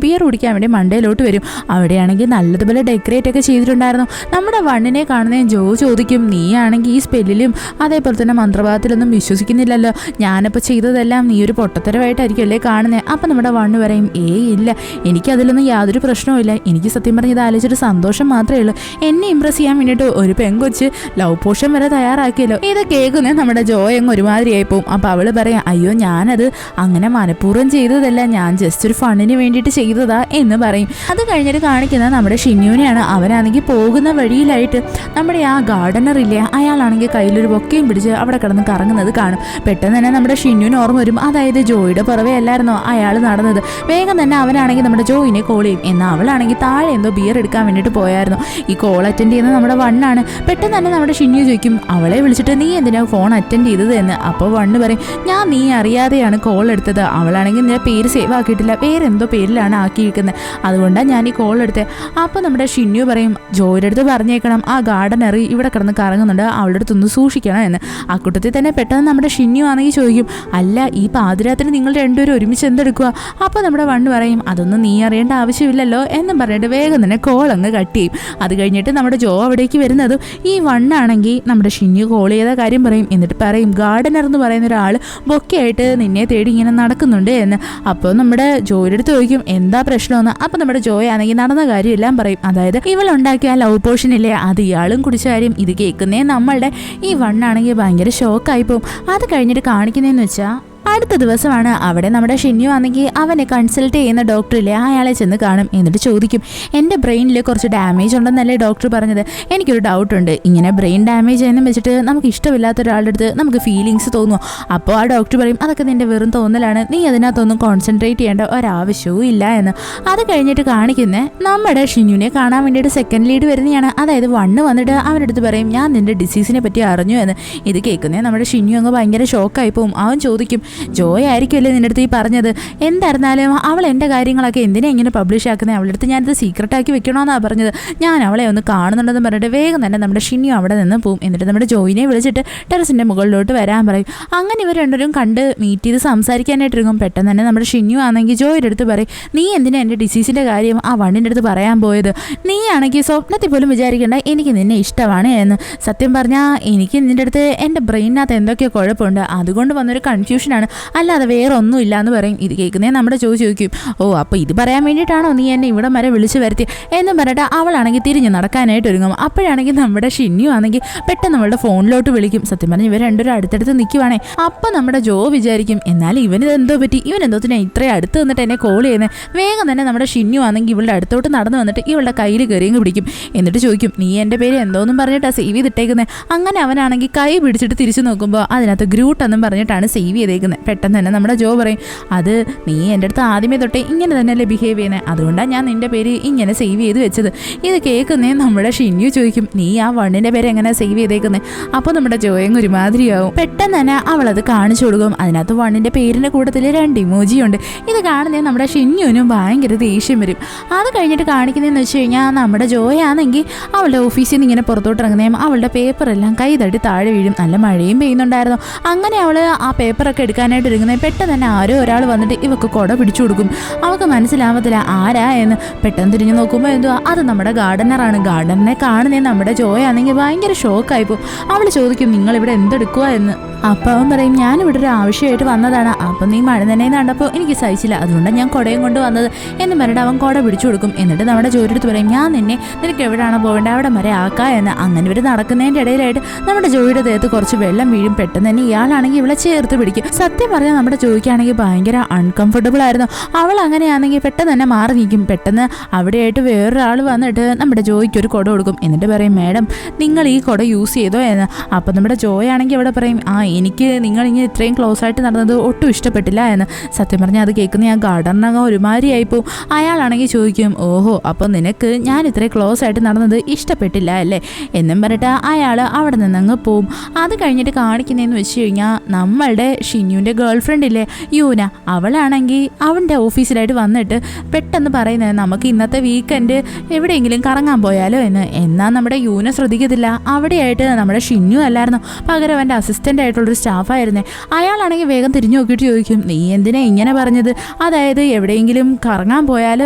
ബിയർ കുടിക്കാൻ വേണ്ടി മണ്ടയിലോട്ട് വരും. അവിടെയാണെങ്കിൽ നല്ലതുപോലെ ഡെക്കറേറ്റ് ഒക്കെ ചെയ്തിട്ടുണ്ടായിരുന്നു. നമ്മുടെ വണ്ണിനെ കാണുന്ന ജോ ചോദിക്കും നീ ആണെങ്കിൽ ഈ സ്പെല്ലിലും അതേപോലെ തന്നെ മന്ത്രവാദത്തിലൊന്നും വിശ്വസിക്കുന്നില്ലല്ലോ, ഞാനിപ്പോൾ ചെയ്തതെല്ലാം നീ ഒരു പൊട്ടത്തരമായിട്ടായിരിക്കും അല്ലേ കാണുന്നത്. അപ്പം നമ്മുടെ വണ്ണ് പറയും ഇല്ല, എനിക്കതിലൊന്നും യാതൊരു പ്രശ്നവുമില്ല, എനിക്ക് സത്യം പറഞ്ഞ് ഇത് ആലോചിച്ചിട്ട് സന്തോഷം മാത്രമേ ഉള്ളൂ. എന്നെ ഇമ്പ്രസ് ചെയ്യാൻ വേണ്ടിയിട്ട് ഒരു പെങ്കൊച്ച് ലവ് പോഷൻ വരെ തയ്യാറാക്കിയല്ലോ. ഇത് കേൾക്കുന്നേ നമ്മുടെ ജോയ് അങ്ങ് ഒരുമാതിരിയായി പോവും. അപ്പോൾ അവൾ പറയാം അയ്യോ ഞാനത് അങ്ങനെ മനഃപൂർവ്വം ചെയ്തതല്ല, ഞാൻ ജസ്റ്റ് ഒരു ഫണ്ടിന് വേണ്ടിയിട്ട് ചെയ്തതാ എന്ന് പറയും. അത് കഴിഞ്ഞിട്ട് കാണിക്കുന്നത് നമ്മുടെ ഷിന്നുവിനെയാണ്. അവനാണെങ്കിൽ പോകുന്ന വഴിയിലായിട്ട് നമ്മുടെ ആ ഗാർഡനർ ഇല്ലേ അയാളാണെങ്കിൽ കയ്യിലൊരു ബൊക്കയും പിടിച്ച് അവിടെ കിടന്ന് കറങ്ങുന്നത് കാണും. പെട്ടെന്ന് തന്നെ നമ്മുടെ ഷിന്നുവിന് ഓർമ്മ വരും അതായത് ജോയിയുടെ പുറവേ അല്ലായിരുന്നോ അയാൾ നടന്നത്. വേഗം തന്നെ അവനാണെങ്കിൽ നമ്മുടെ ജോയിനെ കോൾ ചെയ്യും. എന്നാൽ അവളാണെങ്കിൽ താഴെ എന്തോ ബിയർ എടുക്കാൻ വേണ്ടിയിട്ട് പോയായിരുന്നു. ഈ കോൾ അറ്റൻഡ് ചെയ്യുന്നത് നമ്മുടെ വണ്ണാണ്. പെട്ടെന്ന് തന്നെ നമ്മുടെ ഷിന്നു ചോദിക്കും അവളെ വിളിച്ചിട്ട് നീ എന്തിനാ ഫോൺ അറ്റൻഡ് ചെയ്തത് എന്ന്. അപ്പോൾ വണ്ണ് പറയും ഞാൻ നീ അറിയാതെയാണ് കോൾ എടുത്തത്, അവളാണെങ്കിൽ നിന്റെ പേര് സേവ് ആക്കിയിട്ടില്ല, വേറെന്തോ പേരിലാണ് ആക്കിയിരിക്കുന്നത്, അതുകൊണ്ടാണ് ഞാൻ ഈ കോൾ എടുത്തത്. അപ്പോൾ നമ്മുടെ ഷിന്നു പറയും ജോയിയുടെ അടുത്ത് പറഞ്ഞേക്കണം ആ ഗാർഡനർ ഇവിടെ കിടന്ന് കറങ്ങുന്നുണ്ട്, അവളുടെ അടുത്തൊന്ന് സൂക്ഷിക്കണം എന്ന്. ആ കൂട്ടത്തിൽ തന്നെ പെട്ടെന്ന് നമ്മുടെ ഷിന്നു ആണെങ്കിൽ ചോദിക്കും അല്ല ഈ പാതിരാത്രി നിങ്ങൾ രണ്ടുപേരും ഒരുമിച്ച് എന്തെടുക്കുക. അപ്പോൾ നമ്മുടെ വണ്ണ് പറയും അതൊന്നും നീ അറിയേണ്ട ആവശ്യമില്ലല്ലോ എന്നും പറഞ്ഞിട്ട് വേഗം തന്നെ കോൾ അങ്ങ് കട്ട് ചെയ്യും. അത് കഴിഞ്ഞിട്ട് നമ്മുടെ ജോ അവിടേക്ക് വരുന്നതും ഈ വണ്ണാണെങ്കിൽ നമ്മുടെ ഷിന്നു കോൾ ചെയ്ത കാര്യം പറയും. എന്നിട്ട് പറയും ഗാർഡനർ എന്ന് പറയുന്ന ഒരാൾ ബൊക്കെയായിട്ട് നിന്നെ തേടി ഇങ്ങനെ നടക്കുന്നുണ്ട് എന്ന്. അപ്പോൾ നമ്മുടെ ജോയുടെ അടുത്ത് ചോദിക്കും എന്താ പ്രശ്നമെന്ന്. അപ്പോൾ നമ്മുടെ ജോയ് ആണെങ്കിൽ നടന്ന കാര്യം എല്ലാം പറയും. അതായത് ഇവളുണ്ടാക്കിയ ലവ് പോഷൻ ഇല്ലേ അത് ഇയാളും കുടിച്ച കാര്യം. ഇത് കേൾക്കുന്നേ നമ്മളുടെ ഈ വണ്ണാണെങ്കിൽ ഭയങ്കര ഷോക്കായി പോകും. അത് കഴിഞ്ഞിട്ട് കാണിക്കുന്നതെന്ന് വെച്ചാൽ അടുത്ത ദിവസമാണ്. അവിടെ നമ്മുടെ ഷിന്നു ആണെങ്കിൽ അവനെ കൺസൾട്ട് ചെയ്യുന്ന ഡോക്ടറില്ലേ അയാളെ ചെന്ന് കാണും. എന്നിട്ട് ചോദിക്കും എൻ്റെ ബ്രെയിനിൽ കുറച്ച് ഡാമേജ് ഉണ്ടെന്നല്ലേ ഡോക്ടർ പറഞ്ഞത്, എനിക്കൊരു ഡൗട്ടുണ്ട്, ഇങ്ങനെ ബ്രെയിൻ ഡാമേജ് എന്ന് വെച്ചിട്ട് നമുക്ക് ഇഷ്ടമില്ലാത്ത ഒരാളുടെ അടുത്ത് നമുക്ക് ഫീലിങ്സ് തോന്നുമോ? അപ്പോൾ ആ ഡോക്ടർ പറയും അതൊക്കെ നിൻ്റെ വെറും തോന്നലാണ്, നീ അതിനകത്തൊന്നും കോൺസെൻട്രേറ്റ് ചെയ്യേണ്ട ഒരാവശ്യവും ഇല്ല എന്ന്. അത് കഴിഞ്ഞിട്ട് കാണിക്കുന്നത് നമ്മുടെ ഷിന്നുവിനെ കാണാൻ വേണ്ടിയിട്ട് സെക്കൻഡ് ലീഡ് വരുന്നതാണ്. അതായത് വണ്ണ് വന്നിട്ട് അവൻ്റെ അടുത്ത് പറയും ഞാൻ നിൻ്റെ ഡിസീസിനെ പറ്റി അറിഞ്ഞു എന്ന്. ഇത് കേൾക്കുന്നത് നമ്മുടെ ഷിന്നു അങ്ങ് ഭയങ്കര ഷോക്കായി പോവും. അവൻ ചോദിക്കും ജോയ് ആയിരിക്കുമല്ലേ നിൻ്റെ അടുത്ത് ഈ പറഞ്ഞത്, എന്തായിരുന്നാലും അവൾ എൻ്റെ കാര്യങ്ങളൊക്കെ എന്തിനാ ഇങ്ങനെ പബ്ലിഷ് ആക്കുന്നത്, അവളുടെ അടുത്ത് ഞാനിത് സീക്രട്ടാക്കി വെക്കണമെന്നാണ് പറഞ്ഞത്, ഞാൻ അവളെ ഒന്ന് കാണുന്നുണ്ടെന്ന് പറഞ്ഞിട്ട് വേഗം തന്നെ നമ്മുടെ ഷിന്നു അവിടെ നിന്ന് പോവും. എന്നിട്ട് നമ്മുടെ ജോയിനെ വിളിച്ചിട്ട് ടെറസിൻ്റെ മുകളിലോട്ട് വരാൻ പറയും. അങ്ങനെ ഇവർ രണ്ടുപേരും കണ്ട് മീറ്റ് ചെയ്ത് സംസാരിക്കാനായിട്ടിരിക്കും. പെട്ടെന്ന് തന്നെ നമ്മുടെ ഷിന്നു ആണെങ്കിൽ ജോയിയുടെ അടുത്ത് പറയും നീ എന്തിനാ എൻ്റെ ഡിസീസിൻ്റെ കാര്യം ആ വണ്ണിൻ്റെ അടുത്ത് പറയാൻ പോയത്, നീ ആണെങ്കിൽ സ്വപ്നത്തിൽ പോലും വിചാരിക്കേണ്ട എനിക്ക് നിന്നെ ഇഷ്ടമാണ് എന്ന്. സത്യം പറഞ്ഞാൽ എനിക്ക് നിൻ്റെ അടുത്ത് എൻ്റെ ബ്രെയിനകത്ത് എന്തൊക്കെയോ കുഴപ്പമുണ്ട്, അതുകൊണ്ട് വന്നൊരു കൺഫ്യൂഷൻ പറയാനാണ്, അല്ലാതെ വേറെ ഒന്നും ഇല്ല എന്ന് പറയും. ഇത് കേൾക്കുന്നേ നമ്മുടെ ചോദിക്കും, ഓ അപ്പോൾ ഇത് പറയാൻ വേണ്ടിയിട്ടാണോ നീ എന്നെ ഇവിടെ വരെ വിളിച്ചു വരുത്തി എന്ന് പറഞ്ഞിട്ട് അവളാണെങ്കിൽ തിരിഞ്ഞ് നടക്കാനായിട്ട് ഒരുങ്ങും. അപ്പോഴാണെങ്കിൽ നമ്മുടെ ഷിന്നു ആണെങ്കിൽ പെട്ടെന്ന് നമ്മളുടെ ഫോണിലോട്ട് വിളിക്കും. സത്യം പറഞ്ഞ് ഇവർ രണ്ടുപേരും അടുത്തടുത്ത് നിൽക്കുവാണേ. അപ്പം നമ്മുടെ ജോ വിചാരിക്കും, എന്നാലും ഇവനിത് എന്തോ പറ്റി, ഇവനെന്തോത്തിനാ ഇത്രയും അടുത്ത് നിന്നിട്ട് എന്നെ കോൾ ചെയ്യുന്നത്. വേഗം തന്നെ നമ്മുടെ ഷിന്നു ആണെങ്കിൽ ഇവളുടെ അടുത്തോട്ട് നടന്നു വന്നിട്ട് ഇവളുടെ കയ്യിൽ കയറിയങ്ങ് പിടിക്കും. എന്നിട്ട് ചോദിക്കും, നീ എൻ്റെ പേര് എന്തോന്നും പറഞ്ഞിട്ടാണ് സേവ് ചെയ്തിട്ടേക്കുന്നത്. അങ്ങനെ അവനാണെങ്കിൽ കൈ പിടിച്ചിട്ട് തിരിച്ചു നോക്കുമ്പോൾ അതിനകത്ത് ഗ്രൂട്ട് എന്നും പറഞ്ഞിട്ടാണ് സേവ് ചെയ്തേക്കുന്നത്. പെട്ടെന്ന് തന്നെ നമ്മുടെ ജോ പറയും, അത് നീ എൻ്റെ അടുത്ത് ആദ്യമേ തൊട്ടേ ഇങ്ങനെ തന്നെയല്ലേ ബിഹേവ് ചെയ്യുന്നത്, അതുകൊണ്ടാണ് ഞാൻ നിൻ്റെ പേര് ഇങ്ങനെ സേവ് ചെയ്ത് വെച്ചത്. ഇത് കേൾക്കുന്നേ നമ്മുടെ ഷിന്നു ചോദിക്കും, നീ ആ വണ്ണിൻ്റെ പേര് എങ്ങനെ സേവ് ചെയ്തേക്കുന്നത്. അപ്പോൾ നമ്മുടെ ജോയങ്ങ് ഒരുമാതിരിയാവും. പെട്ടെന്ന് തന്നെ അവളത് കാണിച്ചു കൊടുക്കും. അതിനകത്ത് വണ്ണിൻ്റെ പേരിൻ്റെ കൂട്ടത്തിൽ 2 ഇമോജിയുണ്ട്. ഇത് കാണുന്നേ നമ്മുടെ ഷിന്നുവിനും ഭയങ്കര ദേഷ്യം വരും. അത് കഴിഞ്ഞിട്ട് കാണിക്കുന്നതെന്ന് വെച്ച് കഴിഞ്ഞാൽ നമ്മുടെ ജോയാണെങ്കിൽ അവളുടെ ഓഫീസിൽ നിന്ന് ഇങ്ങനെ പുറത്തോട്ട് ഇറങ്ങുന്നതും അവളുടെ പേപ്പറെല്ലാം കൈ തട്ടി താഴെ വീഴും. നല്ല മഴയും പെയ്യുന്നുണ്ടായിരുന്നു. അങ്ങനെ അവൾ ആ പേപ്പറൊക്കെ എടുക്കാനായിട്ട് ഇരിക്കുന്നത് പെട്ടെന്ന് തന്നെ ആരോ ഒരാൾ വന്നിട്ട് ഇവക്ക് കുട പിടിച്ചു കൊടുക്കും. അവൾക്ക് മനസ്സിലാവത്തില്ല ആരാ എന്ന്. പെട്ടെന്ന് തിരിഞ്ഞു നോക്കുമ്പോൾ എന്തുവാ, അത് നമ്മുടെ ഗാർഡനറാണ്. ഗാർഡനറെ കാണുന്നേ നമ്മുടെ ജോയാണെങ്കിൽ ഭയങ്കര ഷോക്കായിപ്പോൾ. അവൾ ചോദിക്കും, നിങ്ങളിവിടെ എന്തെടുക്കുക എന്ന്. അപ്പം അവൻ പറയും, ഞാനിവിടെ ഒരു ആവശ്യമായിട്ട് വന്നതാണ്. അപ്പം നീ മഴ തന്നെ കണ്ടപ്പോൾ എനിക്ക് സഹിച്ചില്ല, അതുകൊണ്ടാണ് ഞാൻ കുടയും കൊണ്ട് വന്നത് എന്ന് പറഞ്ഞിട്ട് അവൻ കുട പിടിച്ചു കൊടുക്കും. എന്നിട്ട് നമ്മുടെ ജോലിയെടുത്ത് പറയും, ഞാൻ നിനക്ക് എവിടെയാണോ പോകേണ്ടത് അവിടെ വരെ ആക്കാം എന്ന്. അങ്ങനെ ഇവർ നടക്കുന്നതിൻ്റെ ഇടയിലായിട്ട് നമ്മുടെ ജോയിയുടെ ദേഹത്ത് കുറച്ച് വെള്ളം വീഴും. പെട്ടെന്ന് തന്നെ ഇയാളാണെങ്കിൽ ഇവളെ ചേർത്ത് പിടിക്കും. സത്യം പറഞ്ഞാൽ നമ്മുടെ ജോയിക്കാണെങ്കിൽ ഭയങ്കര അൺകംഫർട്ടബിൾ ആയിരുന്നു. അവൾ അങ്ങനെയാണെങ്കിൽ പെട്ടെന്ന് തന്നെ മാറി നിൽക്കും. പെട്ടെന്ന് അവിടെയായിട്ട് വേറൊരാൾ വന്നിട്ട് നമ്മുടെ ജോയിക്ക് ഒരു കുട കൊടുക്കും. എന്നിട്ട് പറയും, മാഡം നിങ്ങൾ ഈ കുട യൂസ് ചെയ്തോ എന്ന്. അപ്പം നമ്മുടെ ജോയാണെങ്കിൽ അവിടെ പറയും, എനിക്ക് നിങ്ങളിങ്ങനെ ഇത്രയും ക്ലോസ് ആയിട്ട് നടന്നത് ഒട്ടും ഇഷ്ടപ്പെട്ടില്ല എന്ന്. സത്യം പറഞ്ഞാൽ അത് കേൾക്കുന്ന ഞാൻ ഗാർഡനകം ഒരുമാതിരിയായിപ്പോവും. അയാളാണെങ്കിൽ ചോദിക്കും, ഓഹോ അപ്പോൾ നിനക്ക് ഞാൻ ഇത്രയും ക്ലോസ് ആയിട്ട് നടന്നത് ഇഷ്ടപ്പെട്ടില്ല അല്ലേ എന്നും പറഞ്ഞിട്ട് അയാൾ അവിടെ നിന്നങ്ങ് പോവും. അത് കഴിഞ്ഞിട്ട് കാണിക്കുന്നതെന്ന് വെച്ച് കഴിഞ്ഞാൽ നമ്മളുടെ ഷിന്നുവിൻ്റെ ഗേൾ ഫ്രണ്ടില്ലേ യൂന, അവളാണെങ്കിൽ അവൻ്റെ ഓഫീസിലായിട്ട് വന്നിട്ട് പെട്ടെന്ന് പറയുന്നത്, നമുക്ക് ഇന്നത്തെ വീക്കെൻഡ് എവിടെയെങ്കിലും കറങ്ങാൻ പോയാലോ എന്ന്. എന്നാൽ നമ്മുടെ യൂന ശ്രദ്ധിക്കത്തില്ല. അവിടെയായിട്ട് നമ്മുടെ ഷിന്നു അല്ലായിരുന്നു, പകരം അവൻ്റെ അസിസ്റ്റൻ്റ് ആയിട്ടുള്ളൊരു സ്റ്റാഫായിരുന്നേ. അയാളാണെങ്കിൽ വേഗം തിരിഞ്ഞു നോക്കിയിട്ട് ചോദിക്കും, നീ എന്തിനാ ഇങ്ങനെ പറഞ്ഞത്, അതായത് എവിടെയെങ്കിലും കറങ്ങാൻ പോയാലോ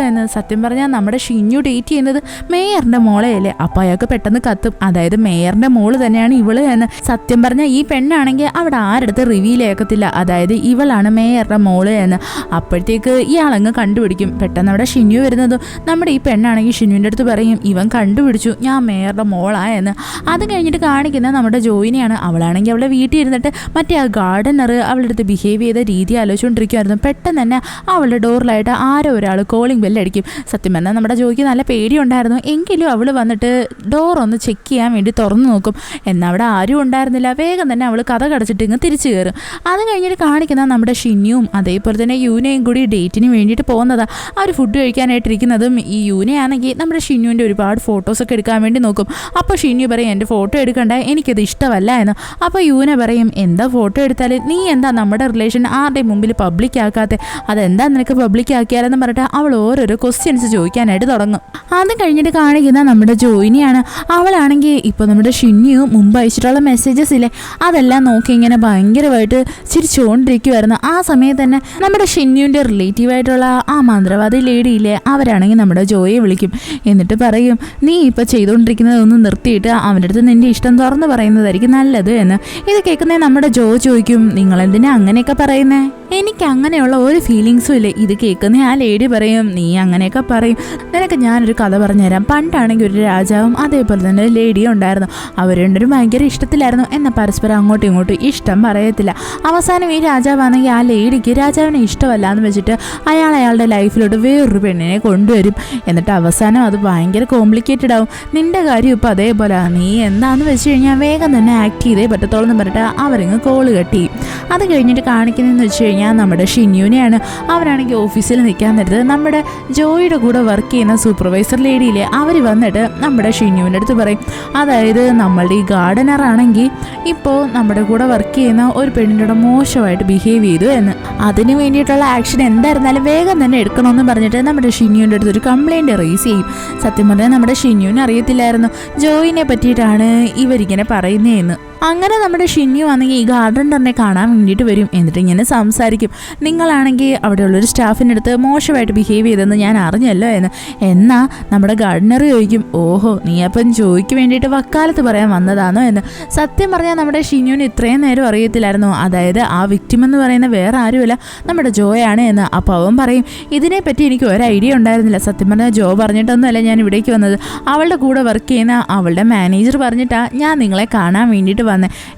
എന്ന്. സത്യം പറഞ്ഞാൽ നമ്മുടെ ഷിന്നു ഡേറ്റ് ചെയ്യുന്നത് മേയറിൻ്റെ മോളെയല്ലേ. അപ്പോൾ അയാൾക്ക് പെട്ടെന്ന് കത്തും, അതായത് മേയറിൻ്റെ മോള് തന്നെയാണ് ഇവള് എന്ന്. സത്യം പറഞ്ഞാൽ ഈ പെണ്ണാണെങ്കിൽ അവിടെ ആരടുത്ത് റിവീൽ ആക്കത്തില്ല, അതായത് ഇവളാണ് മേയറുടെ മോള് എന്ന്. അപ്പോഴത്തേക്ക് ഇയാളങ്ങ് കണ്ടുപിടിക്കും. പെട്ടെന്ന് അവിടെ ഷിന്നു വരുന്നതും നമ്മുടെ ഈ പെണ്ണാണെങ്കിൽ ഷിന്നുവിൻ്റെ അടുത്ത് പറയും, ഇവൻ കണ്ടുപിടിച്ചു ഞാൻ മേയറുടെ മോളാ എന്ന്. അത് കഴിഞ്ഞിട്ട് കാണിക്കുന്നത് നമ്മുടെ ജോയിനെയാണ്. അവളാണെങ്കിൽ അവളുടെ വീട്ടിൽ ഇരുന്നിട്ട് മറ്റേ ആ ഗാർഡനർ അവളുടെ അടുത്ത് ബിഹേവ് ചെയ്ത രീതി ആലോചിച്ചുകൊണ്ടിരിക്കുമായിരുന്നു. പെട്ടെന്ന് തന്നെ അവളുടെ ഡോറിലായിട്ട് ആരോ ഒരാൾ കോളിംഗ് ബെല്ലടിക്കും. സത്യം പറഞ്ഞാൽ നമ്മുടെ ജോയിക്ക് നല്ല പേടിയുണ്ടായിരുന്നു. എങ്കിലും അവൾ വന്നിട്ട് ഡോർ ഒന്ന് ചെക്ക് ചെയ്യാൻ വേണ്ടി തുറന്നു നോക്കും. എന്നാൽ അവിടെ ആരും ഉണ്ടായിരുന്നില്ല. വേഗം തന്നെ അവൾ കഥ കടച്ചിട്ട് ഇങ്ങ് തിരിച്ചു കയറും. അത് കഴിഞ്ഞിട്ട് കാണിക്കുന്ന നമ്മുടെ ഷിന്നുവും അതേപോലെ തന്നെ യൂനയും കൂടി ഡേറ്റിന് വേണ്ടിയിട്ട് പോകുന്നതാണ്. അവർ ഫുഡ് കഴിക്കാനായിട്ടിരിക്കുന്നതും ഈ യൂനയാണെങ്കിൽ നമ്മുടെ ഷിന്നുവിൻ്റെ ഒരുപാട് ഫോട്ടോസൊക്കെ എടുക്കാൻ വേണ്ടി നോക്കും. അപ്പോൾ ഷിന്നു പറയും, എൻ്റെ ഫോട്ടോ എടുക്കണ്ട, എനിക്കത് ഇഷ്ടമല്ല എന്ന്. അപ്പോൾ യൂന പറയും, എന്താ ഫോട്ടോ എടുത്താൽ നീ എന്താ നമ്മുടെ റിലേഷൻ ആരുടെ മുമ്പിൽ പബ്ലിക് ആക്കാതെ, അതെന്താ നിനക്ക് പബ്ലിക് ആക്കിയാലെന്ന് പറഞ്ഞിട്ട് അവൾ ഓരോരോ ക്വസ്റ്റ്യൻസ് ചോദിക്കാനായിട്ട് തുടങ്ങും. അത് കഴിഞ്ഞിട്ട് കാണിക്കുന്ന നമ്മുടെ ജോയിനിയാണ്. അവളാണെങ്കിൽ ഇപ്പോൾ നമ്മുടെ ഷിന്നു മുമ്പ് അയച്ചിട്ടുള്ള മെസ്സേജസ് ഇല്ലേ അതെല്ലാം നോക്കി ഇങ്ങനെ ഭയങ്കരമായിട്ട് ചിരിച്ചുകൊണ്ടിരിക്കുമായിരുന്നു. ആ സമയത്ത് തന്നെ നമ്മുടെ ഷിന്നുവിൻ്റെ റിലേറ്റീവായിട്ടുള്ള ആ മന്ത്രവാദി ലേഡിയില്ലേ അവരാണെങ്കിൽ നമ്മുടെ ജോയെ വിളിക്കും. എന്നിട്ട് പറയും, നീ ഇപ്പോൾ ചെയ്തുകൊണ്ടിരിക്കുന്നതൊന്ന് നിർത്തിയിട്ട് അവൻ്റെ അടുത്ത് നിൻ്റെ ഇഷ്ടം തുറന്ന് പറയുന്നതായിരിക്കും നല്ലത് എന്ന്. ഇത് കേൾക്കുന്നേ നമ്മുടെ ജോ ചോദിക്കും, നിങ്ങളെന്തിനാ അങ്ങനെയൊക്കെ പറയുന്നേ, എനിക്ക് അങ്ങനെയുള്ള ഒരു ഫീലിങ്സും ഇല്ലേ. ഇത് കേൾക്കുന്ന ആ ലേഡി പറയും, നീ അങ്ങനെയൊക്കെ പറയും, നിനക്ക് ഞാനൊരു കഥ പറഞ്ഞുതരാം. പണ്ടാണെങ്കിൽ ഒരു രാജാവും അതേപോലെ തന്നെ ഒരു ലേഡിയും ഉണ്ടായിരുന്നു. അവർ രണ്ടും ഭയങ്കര ഇഷ്ടത്തിലായിരുന്നു. എന്നാൽ പരസ്പരം അങ്ങോട്ടും ഇങ്ങോട്ടും ഇഷ്ടം പറയത്തില്ല. അവസാനം ഈ രാജാവാണെങ്കിൽ ആ ലേഡിക്ക് രാജാവിനെ ഇഷ്ടമല്ല എന്ന് വെച്ചിട്ട് അയാളുടെ ലൈഫിലോട്ട് വേറൊരു പെണ്ണിനെ കൊണ്ടുവരും. എന്നിട്ട് അവസാനം അത് ഭയങ്കര കോംപ്ലിക്കേറ്റഡ് ആവും. നിന്റെ കാര്യം ഇപ്പം അതേപോലെ, നീ എന്താണെന്ന് വെച്ച് കഴിഞ്ഞാൽ വേഗം തന്നെ ആക്ട് ചെയ്തേ പറ്റത്തോളം എന്ന് പറഞ്ഞിട്ട് അവരിങ്ങ് കോള് കട്ട് ചെയ്യും. അത് കഴിഞ്ഞിട്ട് കാണിക്കുന്നതെന്ന് വെച്ച് കഴിഞ്ഞാൽ നമ്മുടെ ഷിന്നുവിനെയാണ്. അവരാണെങ്കിൽ ഓഫീസിൽ നിൽക്കാൻ നേരത്ത് നമ്മുടെ ജോയിയുടെ കൂടെ വർക്ക് ചെയ്യുന്ന സൂപ്പർവൈസർ ലേഡിയിലെ അവർ വന്നിട്ട് നമ്മുടെ ഷിന്നുവിൻ്റെ അടുത്ത് പറയും, അതായത് നമ്മളുടെ ഈ ഗാർഡനർ ആണെങ്കിൽ ഇപ്പോൾ നമ്മുടെ കൂടെ വർക്ക് ചെയ്യുന്ന ഒരു പെണ്ണിൻ്റെ മോശമായിട്ട് ബിഹേവ് ചെയ്തു എന്ന്. അതിന് വേണ്ടിയിട്ടുള്ള ആക്ഷൻ എന്തായിരുന്നാലും വേഗം തന്നെ എടുക്കണമെന്ന് പറഞ്ഞിട്ട് നമ്മുടെ ഷിന്നുവിൻ്റെ അടുത്ത് ഒരു കംപ്ലൈൻറ്റ് റേസ് ചെയ്യും. സത്യം പറഞ്ഞാൽ നമ്മുടെ ഷിന്നുവിന് അറിയത്തില്ലായിരുന്നു ജോയിനെ പറ്റിയിട്ടാണ് ഇവരിങ്ങനെ പറയുന്നതെന്ന്. അങ്ങനെ നമ്മുടെ ഷിന്യു ആണെങ്കിൽ ഈ ഗാർഡൻ തന്നെ കാണാൻ വേണ്ടിയിട്ട് വരും. എന്നിട്ട് ഇങ്ങനെ സംസാരിക്കും, നിങ്ങളാണെങ്കിൽ അവിടെയുള്ളൊരു സ്റ്റാഫിൻ്റെ അടുത്ത് മോശമായിട്ട് ബിഹേവ് ചെയ്തെന്ന് ഞാൻ അറിഞ്ഞല്ലോ എന്ന്. എന്നാ നമ്മുടെ ഗാർഡനർ ചോദിക്കും, ഓഹോ നീ അപ്പം ജോയ്ക്ക് വേണ്ടിയിട്ട് വക്കാലത്ത് പറയാൻ വന്നതാണോ എന്ന്. സത്യം പറഞ്ഞാൽ നമ്മുടെ ഷിന്യുവിന് ഇത്രയും നേരം അറിയത്തില്ലായിരുന്നു, അതായത് ആ വിക്ടിം എന്ന് പറയുന്ന വേറെ ആരുമല്ല നമ്മുടെ ജോയാണ് എന്ന്. അപ്പോൾ അവൻ പറയും, ഇതിനെപ്പറ്റി എനിക്ക് ഒരു ഐഡിയ ഉണ്ടായിരുന്നില്ല. സത്യം പറഞ്ഞാൽ ജോ പറഞ്ഞിട്ടൊന്നുമല്ല ഞാൻ ഇവിടേക്ക് വന്നത്, അവളുടെ കൂടെ വർക്ക് ചെയ്യുന്ന അവളുടെ മാനേജർ പറഞ്ഞിട്ടാണ് ഞാൻ നിങ്ങളെ കാണാൻ വേണ്ടിയിട്ട് വന്നത്.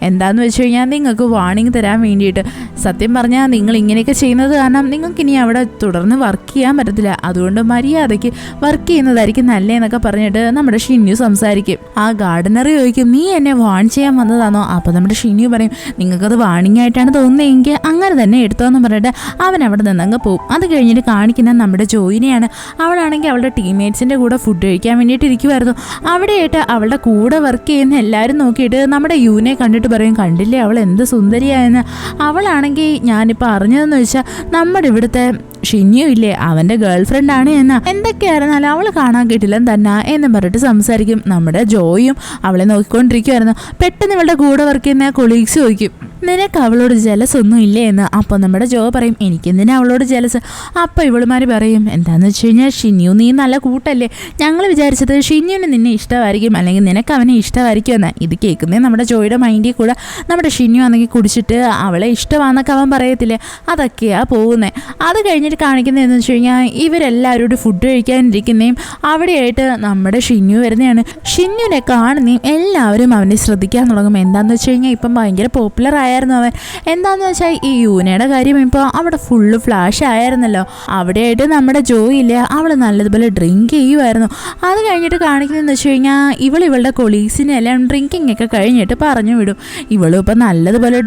എന്താണെന്ന് വെച്ച് കഴിഞ്ഞാൽ നിങ്ങൾക്ക് വാർണിംഗ് തരാൻ വേണ്ടിയിട്ട്. സത്യം പറഞ്ഞാൽ നിങ്ങൾ ഇങ്ങനെയൊക്കെ ചെയ്യുന്നത് കാരണം നിങ്ങൾക്കിനി അവിടെ തുടർന്ന് വർക്ക് ചെയ്യാൻ പറ്റത്തില്ല, അതുകൊണ്ട് മര്യാദയ്ക്ക് വർക്ക് ചെയ്യുന്നതായിരിക്കും നല്ലതെന്നൊക്കെ പറഞ്ഞിട്ട് നമ്മുടെ ഷിന്യു സംസാരിക്കും. ആ ഗാർഡനർ ചോദിക്കും, നീ എന്നെ വാൺ ചെയ്യാൻ വന്നതാണോ? അപ്പോൾ നമ്മുടെ ഷിന്യു പറയും, നിങ്ങൾക്കത് വാണിംഗ് ആയിട്ടാണ് തോന്നുന്നതെങ്കിൽ അങ്ങനെ തന്നെ എടുത്തോന്ന് പറഞ്ഞിട്ട് അവൻ അവിടെ നിന്നങ്ങ് പോകും. അത് കഴിഞ്ഞിട്ട് കാണിക്കുന്ന നമ്മുടെ ജോയിനെയാണ്. അവളാണെങ്കിൽ അവളുടെ ടീംമേറ്റ്സിൻ്റെ കൂടെ ഫുഡ് കഴിക്കാൻ വേണ്ടിയിട്ട് ഇരിക്കുമായിരുന്നു. അവിടെയായിട്ട് അവളുടെ കൂടെ വർക്ക് ചെയ്യുന്ന എല്ലാവരും നോക്കിയിട്ട് നമ്മുടെ യൂനെ കണ്ടിട്ട് പറയും, കണ്ടില്ലേ അവൾ എന്ത് സുന്ദരിയായെന്ന്. അവളാണെങ്കിൽ ഞാനിപ്പോൾ അറിഞ്ഞതെന്ന് വെച്ചാൽ നമ്മുടെ ഇവിടുത്തെ ഷിന്യു ഇല്ലേ അവൻ്റെ ഗേൾ ഫ്രണ്ടാണ് എന്ന്. എന്തൊക്കെയായിരുന്നാലും അവൾ കാണാൻ കിട്ടില്ല തന്നെ എന്ന് പറഞ്ഞിട്ട് സംസാരിക്കും. നമ്മുടെ ജോയും അവളെ നോക്കിക്കൊണ്ടിരിക്കുമായിരുന്നു. പെട്ടെന്ന് ഇവളുടെ കൂടെ വർക്ക് ചെയ്യുന്ന കൊളീഗ്സ് ചോദിക്കും, നിനക്ക് അവളോട് ജലസ് ഒന്നും ഇല്ലേ എന്ന്. അപ്പോൾ നമ്മുടെ ജോ പറയും, എനിക്കെന്തിനാ അവളോട് ജലസ്. അപ്പോൾ ഇവളുമാർ പറയും, എന്താണെന്ന് വെച്ച് കഴിഞ്ഞാൽ ഷിന്യു നീ നല്ല കൂട്ടല്ലേ, ഞങ്ങൾ വിചാരിച്ചത് ഷിന്യുവിന് നിന്നെ ഇഷ്ടമായിരിക്കും അല്ലെങ്കിൽ നിനക്ക് അവനെ ഇഷ്ടമായിരിക്കും എന്ന്. ഇത് കേൾക്കുന്നേ നമ്മുടെ ജോയുടെ മൈൻഡിൽ കൂടെ നമ്മുടെ ഷിന്യു ആണെങ്കിൽ കുടിച്ചിട്ട് അവളെ ഇഷ്ടമാണെന്നൊക്കെ അവൻ പറയത്തില്ലേ, അതൊക്കെയാണ് പോകുന്നത്. അത് കഴിഞ്ഞിട്ട് കാണിക്കുന്നതെന്ന് വെച്ച് കഴിഞ്ഞാൽ ഇവരെല്ലാവരോടും ഫുഡ് കഴിക്കാനിരിക്കുന്നതും അവിടെയായിട്ട് നമ്മുടെ ഷിന്യു വരുന്നതാണ്. ഷിന്യുവിനെ കാണുന്നതും എല്ലാവരും അവനെ ശ്രദ്ധിക്കാൻ തുടങ്ങും. എന്താണെന്ന് വെച്ച് കഴിഞ്ഞാൽ ഇപ്പം ഭയങ്കര പോപ്പുലർ ആയിരുന്നു അവൻ. എന്താണെന്ന് വെച്ചാൽ ഈ യൂനയുടെ കാര്യം ഇപ്പോൾ അവിടെ ഫുള്ള് ഫ്ലാഷ് ആയിരുന്നല്ലോ. അവിടെയായിട്ട് നമ്മുടെ ജോയില്ലേ അവൾ നല്ലതുപോലെ ഡ്രിങ്ക് ചെയ്യുമായിരുന്നു. അത് കഴിഞ്ഞിട്ട് കാണിക്കുന്നതെന്ന് വെച്ച് കഴിഞ്ഞാൽ ഇവളുടെ കൊളീഗ്സിനെ എല്ലാം ഡ്രിങ്കിങ് ഒക്കെ കഴിഞ്ഞിട്ട് പറഞ്ഞു വിടും. ഇവളും ഇപ്പം നല്ലതുപോലെ